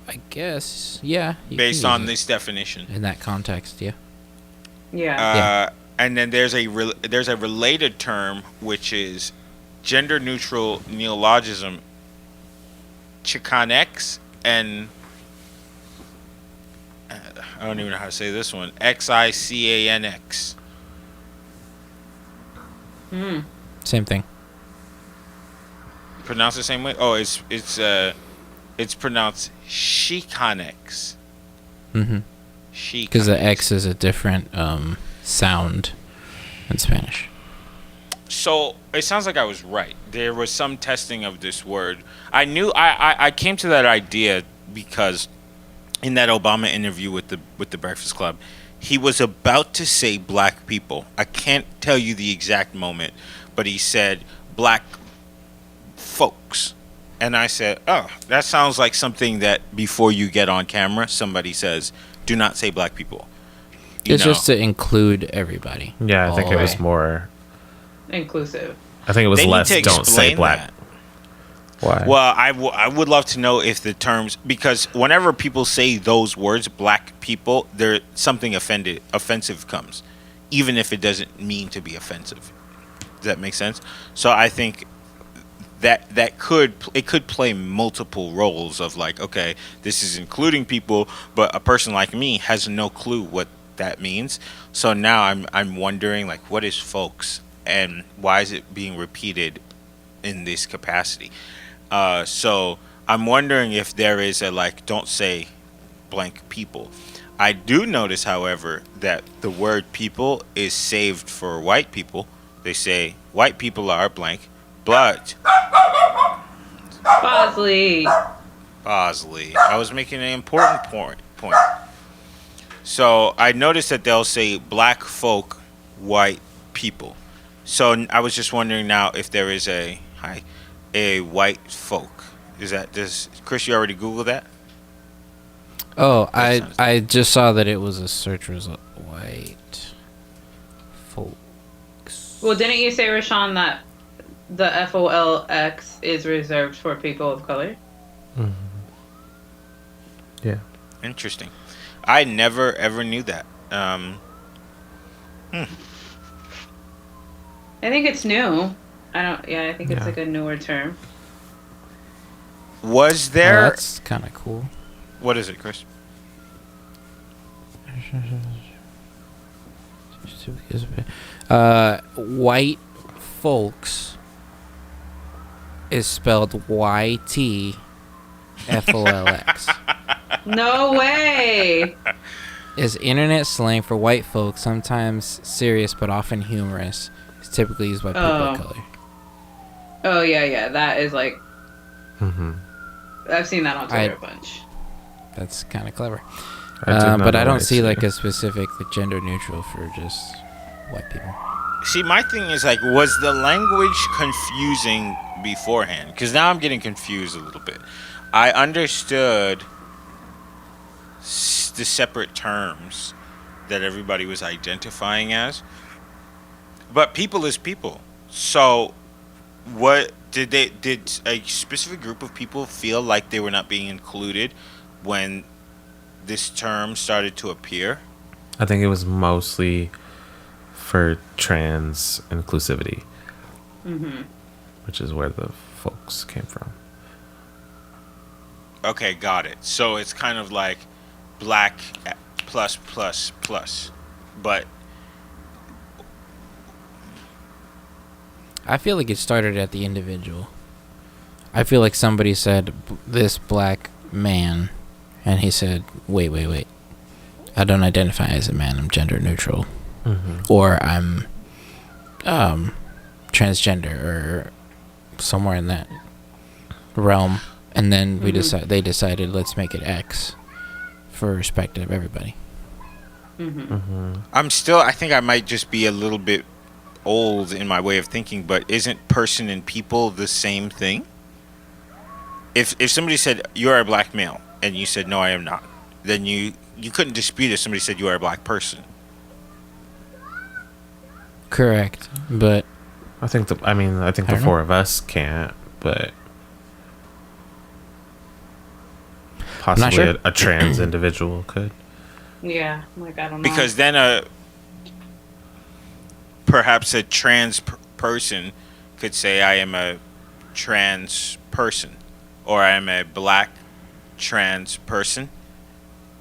[SPEAKER 3] I guess, yeah.
[SPEAKER 2] Based on this definition.
[SPEAKER 3] In that context, yeah.
[SPEAKER 1] Yeah.
[SPEAKER 2] And then there's a related term which is gender neutral neologism, Chicanx, and I don't even know how to say this one. Xicanx.
[SPEAKER 3] Same thing.
[SPEAKER 2] Pronounced the same way? Oh, it's pronounced Chicanx.
[SPEAKER 3] Because the X is a different sound in Spanish.
[SPEAKER 2] So it sounds like I was right. There was some testing of this word. I knew I came to that idea because in that Obama interview with the Breakfast Club, he was about to say black people. I can't tell you the exact moment, but he said black folks. And I said, oh, that sounds like something that before you get on camera, somebody says, do not say black people.
[SPEAKER 3] It's just to include everybody.
[SPEAKER 4] Yeah, I think it was more
[SPEAKER 1] inclusive.
[SPEAKER 4] I think it was less don't say black.
[SPEAKER 2] That.
[SPEAKER 4] Why?
[SPEAKER 2] Well, I would love to know if the terms, because whenever people say those words, black people, there something offensive comes, even if it doesn't mean to be offensive. Does that make sense? So I think that could play multiple roles of like, okay, this is including people, but a person like me has no clue what that means. So now I'm wondering like, what is folks and why is it being repeated in this capacity? So I'm wondering if there is a like, don't say blank people. I do notice, however, that the word people is saved for white people. They say white people are blank, but
[SPEAKER 1] Bosley.
[SPEAKER 2] I was making an important point. So I noticed that they'll say black folk, white people. So I was just wondering now if there is a white folk. Does Chris, you already Googled that?
[SPEAKER 3] Oh, I just saw that it was a search result. White folks.
[SPEAKER 1] Well, didn't you say, Rashawn, that the FOLX is reserved for people of color?
[SPEAKER 4] Yeah.
[SPEAKER 2] Interesting. I never ever knew that.
[SPEAKER 1] I think it's new. I think it's like a newer term.
[SPEAKER 2] Was there?
[SPEAKER 3] That's kind of cool.
[SPEAKER 2] What is it, Chris?
[SPEAKER 3] White folks is spelled YTFOLX.
[SPEAKER 1] No way.
[SPEAKER 3] Is internet slang for white folks, sometimes serious but often humorous. It's typically used by people of color.
[SPEAKER 1] Oh yeah, that is like.
[SPEAKER 4] Mm-hmm.
[SPEAKER 1] I've seen that on Twitter a bunch.
[SPEAKER 3] That's kind of clever.
[SPEAKER 4] but
[SPEAKER 3] I don't see like a specific gender neutral for just white people.
[SPEAKER 2] See, my thing is like, was the language confusing beforehand? Because now I'm getting confused a little bit. I understood the separate terms that everybody was identifying as, but people is people. So, what did a specific group of people feel like they were not being included when this term started to appear?
[SPEAKER 4] I think it was mostly for trans inclusivity, which is where the folks came from.
[SPEAKER 2] Okay, got it. So it's kind of like black plus plus plus, but
[SPEAKER 3] I feel like it started at the individual. I feel like somebody said this black man, and he said, wait. I don't identify as a man. I'm gender neutral. Or I'm transgender or somewhere in that realm. And then they decided let's make it X for respect of everybody.
[SPEAKER 2] I think I might just be a little bit old in my way of thinking, but isn't person and people the same thing? If somebody said you are a black male and you said no, I am not, then you couldn't dispute if somebody said you are a black person.
[SPEAKER 3] Correct, but
[SPEAKER 4] I think the four of us can't, but possibly a trans individual could.
[SPEAKER 1] Yeah, like I don't know.
[SPEAKER 2] Because then perhaps a trans person could say I am a trans person, or I am a black trans person.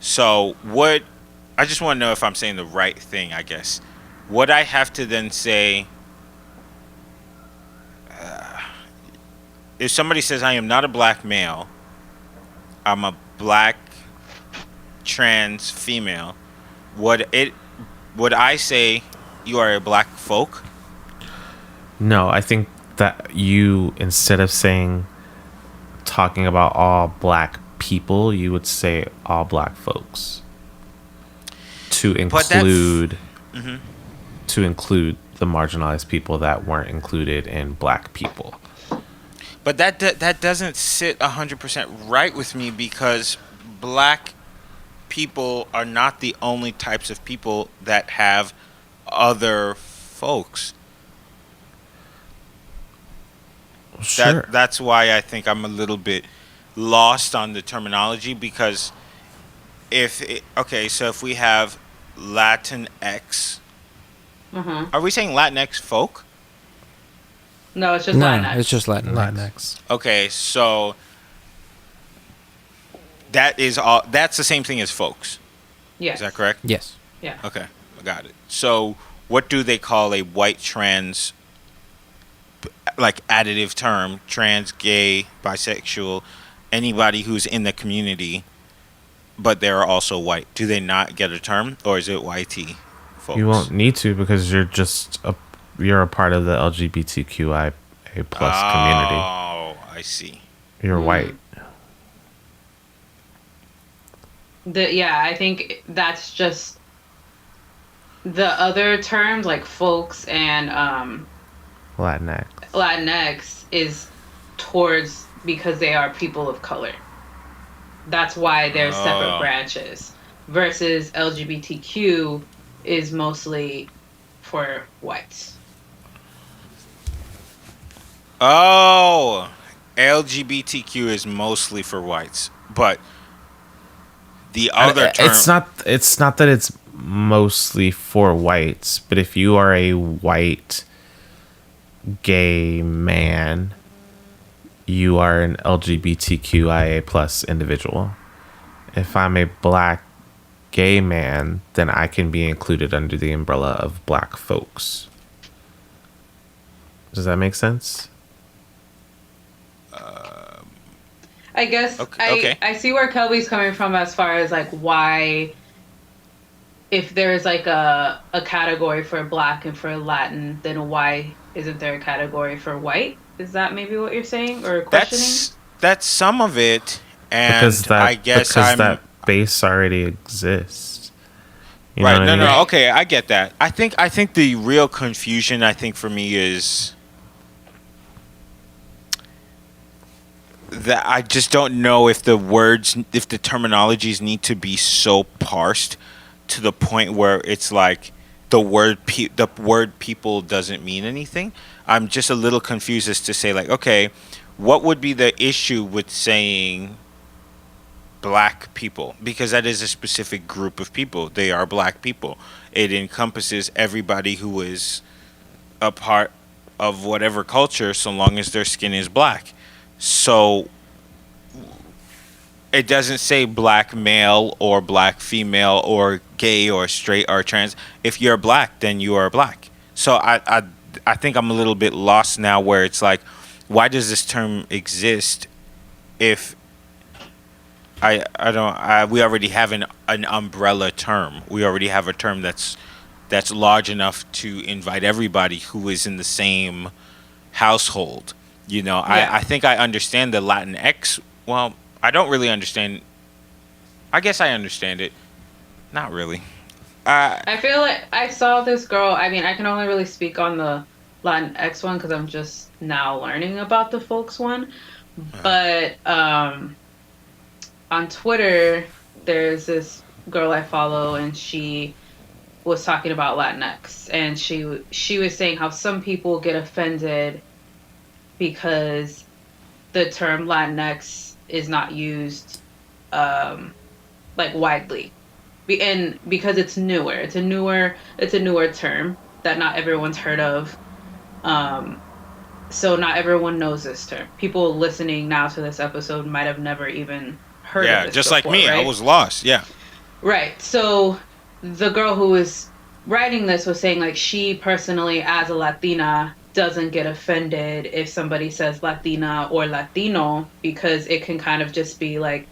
[SPEAKER 2] So I just want to know if I'm saying the right thing, I guess. Would I have to then say, if somebody says I am not a black male, I'm a black trans female, would I say you are a black folk?
[SPEAKER 4] No, I think that you, instead of talking about all black people, you would say all black folks to include the marginalized people that weren't included in black people.
[SPEAKER 2] But that doesn't sit 100% right with me, because black people are not the only types of people that have other folks.
[SPEAKER 4] Sure.
[SPEAKER 2] That's why I think I'm a little bit lost on the terminology, because if we have Latinx, are we saying Latinx folk?
[SPEAKER 1] No, it's just Latinx.
[SPEAKER 3] It's just Latinx.
[SPEAKER 2] Okay, so that's the same thing as folks.
[SPEAKER 1] Yes.
[SPEAKER 2] Is that correct?
[SPEAKER 3] Yes.
[SPEAKER 1] Yeah.
[SPEAKER 2] Okay, I got it. So what do they call a white trans, like additive term, trans, gay, bisexual, anybody who's in the community, but they're also white? Do they not get a term, or is it YT folks?
[SPEAKER 4] You won't need to, because you're you're a part of the LGBTQIA plus community.
[SPEAKER 2] Oh, I see.
[SPEAKER 4] You're white.
[SPEAKER 1] I think that's just the other terms like folks and Latinx is towards, because they are people of color. That's why they're separate branches. Versus LGBTQ is mostly for whites.
[SPEAKER 2] Oh, LGBTQ is mostly for whites, but the other term.
[SPEAKER 4] It's not that it's mostly for whites, but if you are a white gay man, you are an LGBTQIA plus individual. If I'm a black gay man, then I can be included under the umbrella of black folks. Does that make sense?
[SPEAKER 1] I guess
[SPEAKER 2] okay.
[SPEAKER 1] I see where Kelby's coming from as far as like why if there's like a category for Black and for Latin, then why isn't there a category for white? Is that maybe what you're saying or questioning?
[SPEAKER 2] That's some of it, and I guess
[SPEAKER 4] because that base already exists. You
[SPEAKER 2] right.
[SPEAKER 4] know what I mean?
[SPEAKER 2] No. Okay, I get that. I think the real confusion, I think for me, is that I just don't know if the terminologies need to be so parsed to the point where it's like the word people doesn't mean anything. I'm just a little confused as to say, like, okay, what would be the issue with saying Black people? Because that is a specific group of people. They are Black people. It encompasses everybody who is a part of whatever culture, so long as their skin is black. So it doesn't say Black male or Black female or gay or straight or trans. If you're Black, then you are Black. So I think I'm a little bit lost now, where it's like, why does this term exist if we already have an umbrella term. We already have a term that's large enough to invite everybody who is in the same household. You know, yeah. I think I understand the Latinx. Well, I don't really understand. I guess I understand it. Not really.
[SPEAKER 1] I feel like I saw this girl. I mean, I can only really speak on the Latinx one because I'm just now learning about the Folx one. But on Twitter, there's this girl I follow, and she was talking about Latinx, and she was saying how some people get offended because the term Latinx is not used like widely, and because it's newer. It's a newer term that not everyone's heard of. So not everyone knows this term. People listening now to this episode might have never even heard of this
[SPEAKER 2] just
[SPEAKER 1] before,
[SPEAKER 2] like me,
[SPEAKER 1] right?
[SPEAKER 2] I was lost. Yeah.
[SPEAKER 1] Right. So the girl who was writing this was saying, like, she personally, as a Latina, doesn't get offended if somebody says Latina or Latino, because it can kind of just be like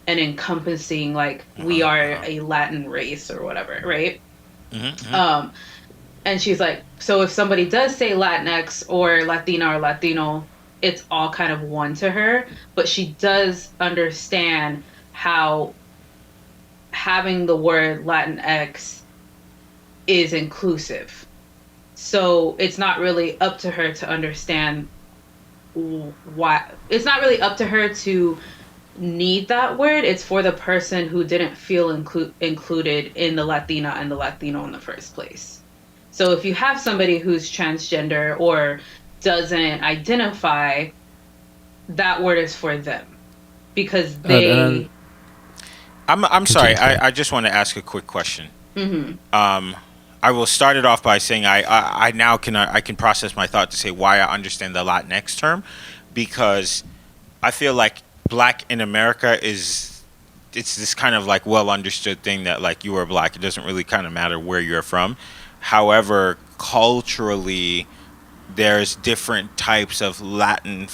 [SPEAKER 1] an encompassing, like, we are a Latin race or whatever, right? Mm-hmm. And she's like, so if somebody does say Latinx or Latina or Latino, it's all kind of one to her, but she does understand how having the word Latinx is inclusive. So it's not really up to her to understand why. It's not really up to her to need that word. It's for the person who didn't feel included in the Latina and the Latino in the first place. So if you have somebody who's transgender or doesn't identify, that word is for them, because they.
[SPEAKER 2] I'm sorry. I just want to ask a quick question.
[SPEAKER 1] Mm-hmm.
[SPEAKER 2] I will start it off by saying I now can process my thought to say why I understand the Latinx term, because I feel like Black in America it's this kind of like well understood thing that, like, you are Black. It doesn't really kind of matter where you're from. However, culturally, there's different types of Latin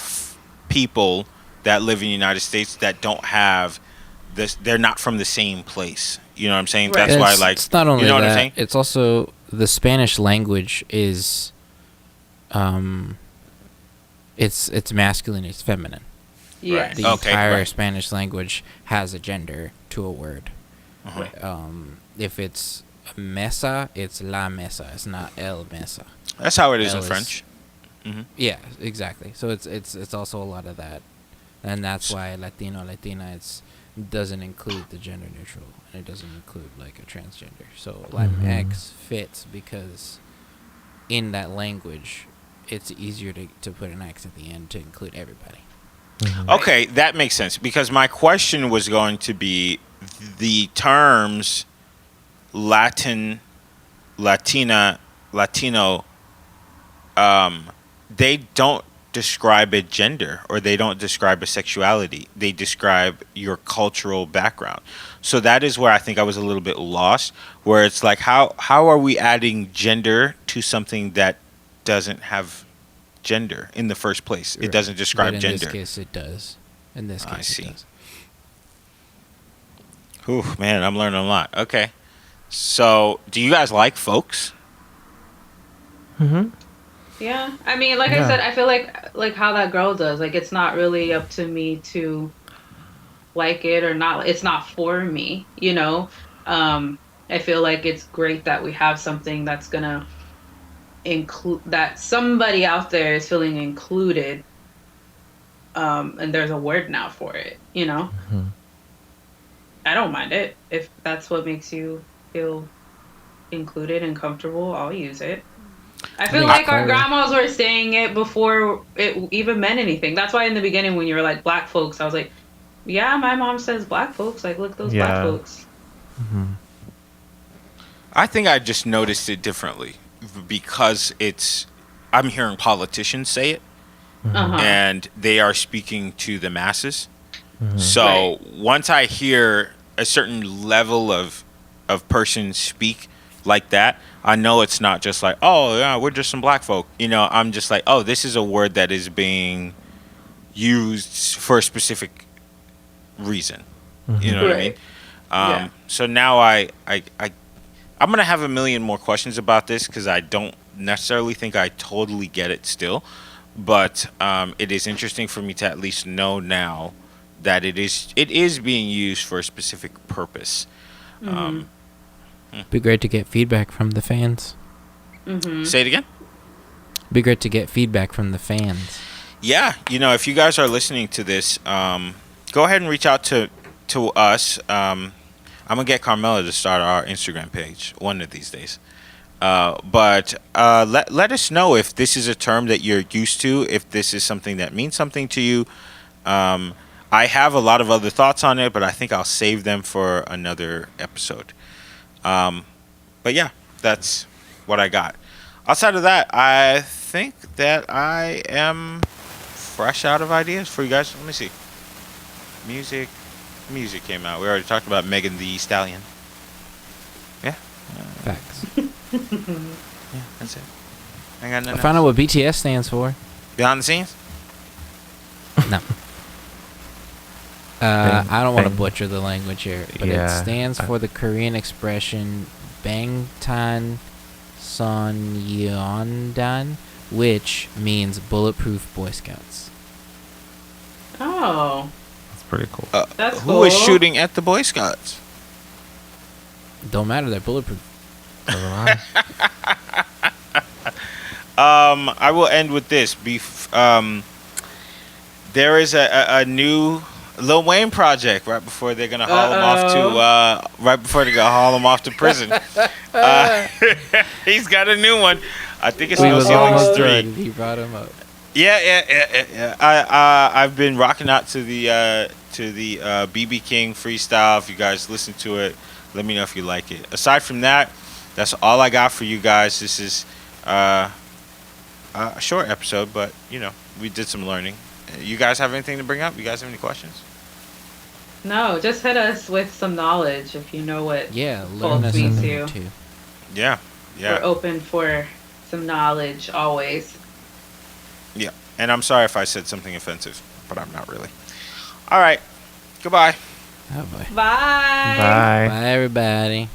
[SPEAKER 2] people that live in the United States that don't have this. They're not from the same place. You know what I'm saying?
[SPEAKER 3] Right.
[SPEAKER 2] That's why, like,
[SPEAKER 3] it's not only
[SPEAKER 2] you know
[SPEAKER 3] that,
[SPEAKER 2] what I'm saying?
[SPEAKER 3] It's also the Spanish language is, it's masculine, it's feminine.
[SPEAKER 1] Yes.
[SPEAKER 3] The entire Spanish language has a gender to a word.
[SPEAKER 2] Uh-huh.
[SPEAKER 3] If it's mesa, it's la mesa. It's not el mesa.
[SPEAKER 2] That's how it is
[SPEAKER 3] El
[SPEAKER 2] in French. Mm-hmm.
[SPEAKER 3] Yeah, exactly. So it's also a lot of that, and that's why Latino, Latina, doesn't include the gender neutral, and it doesn't include like a transgender. So Latinx fits because in that language, it's easier to put an X at the end to include everybody.
[SPEAKER 2] Mm-hmm. Okay, that makes sense, because my question was going to be the terms Latin, Latina, Latino, they don't describe a gender, or they don't describe a sexuality. They describe your cultural background. So that is where I think I was a little bit lost, where it's like, how are we adding gender to something that doesn't have gender in the first place? It doesn't describe
[SPEAKER 3] but in
[SPEAKER 2] gender.
[SPEAKER 3] In this case, it does. In this case,
[SPEAKER 2] I see.
[SPEAKER 3] It does.
[SPEAKER 2] Ooh, man, I'm learning a lot. Okay. So, do you guys like Folks?
[SPEAKER 4] Mm-hmm.
[SPEAKER 1] Yeah, I mean, like I said, I feel like how that girl does. Like, it's not really up to me to like it or not. It's not for me, you know. I feel like it's great that we have something that's gonna include that somebody out there is feeling included. And there's a word now for it, you know.
[SPEAKER 4] Mm-hmm.
[SPEAKER 1] I don't mind it if that's what makes you feel included and comfortable. I'll use it. I feel like our grandmas were saying it before it even meant anything. That's why in the beginning when you were like black folks, I was like, yeah, my mom says black folks. Like, look, those black folks.
[SPEAKER 4] Mm-hmm.
[SPEAKER 2] I think I just noticed it differently because I'm hearing politicians say it, and they are speaking to the masses. Mm-hmm. So once I hear a certain level of person speak like that, I know it's not just like, oh yeah, we're just some black folk. You know, I'm just like, oh, this is a word that is being used for a specific reason. Mm-hmm. You know what I mean? So now I'm gonna have a million more questions about this because I don't necessarily think I totally get it still, but it is interesting for me to at least know now that it is being used for a specific purpose.
[SPEAKER 1] Mm-hmm.
[SPEAKER 3] Be great to get feedback from the fans.
[SPEAKER 1] Mm-hmm.
[SPEAKER 2] Say it again.
[SPEAKER 3] Be great to get feedback from the fans.
[SPEAKER 2] Yeah, you know, if you guys are listening to this, go ahead and reach out to us. I'm gonna get Carmella to start our Instagram page one of these days. But let us know if this is a term that you're used to, if this is something that means something to you. I have a lot of other thoughts on it, but I think I'll save them for another episode. But yeah, that's what I got. Outside of that, I think that I am fresh out of ideas for you guys. Let me see. Music came out. We already talked about Megan Thee Stallion. Yeah.
[SPEAKER 3] Facts.
[SPEAKER 2] Yeah, that's it. I got nothing
[SPEAKER 3] I found out
[SPEAKER 2] else.
[SPEAKER 3] what BTS stands for.
[SPEAKER 2] Behind the scenes?
[SPEAKER 3] No. I don't want to butcher the language here, but it stands for the Korean expression Bangtan Sonyeondan, which means bulletproof Boy Scouts.
[SPEAKER 1] Oh.
[SPEAKER 4] That's pretty cool.
[SPEAKER 1] That's
[SPEAKER 2] cool. Who is shooting at the Boy Scouts?
[SPEAKER 3] Don't matter, they're bulletproof.
[SPEAKER 2] I will end with this. There is a new Lil Wayne project right before they're gonna haul him off to prison. He's got a new one. I think it's No Ceilings 3.
[SPEAKER 3] He brought him up.
[SPEAKER 2] Yeah. I've been rocking out to the BB King freestyle. If you guys listen to it, let me know if you like it. Aside from that, that's all I got for you guys. This is a short episode, but you know, we did some learning. You guys have anything to bring up? You guys have any questions?
[SPEAKER 1] No, just hit us with some knowledge if you know what
[SPEAKER 3] learn
[SPEAKER 1] Folks means to you.
[SPEAKER 3] Too.
[SPEAKER 2] Yeah.
[SPEAKER 1] We're open for some knowledge always.
[SPEAKER 2] Yeah, and I'm sorry if I said something offensive, but I'm not really. All right, goodbye.
[SPEAKER 3] Oh boy.
[SPEAKER 1] Bye.
[SPEAKER 4] Bye.
[SPEAKER 3] Bye, everybody.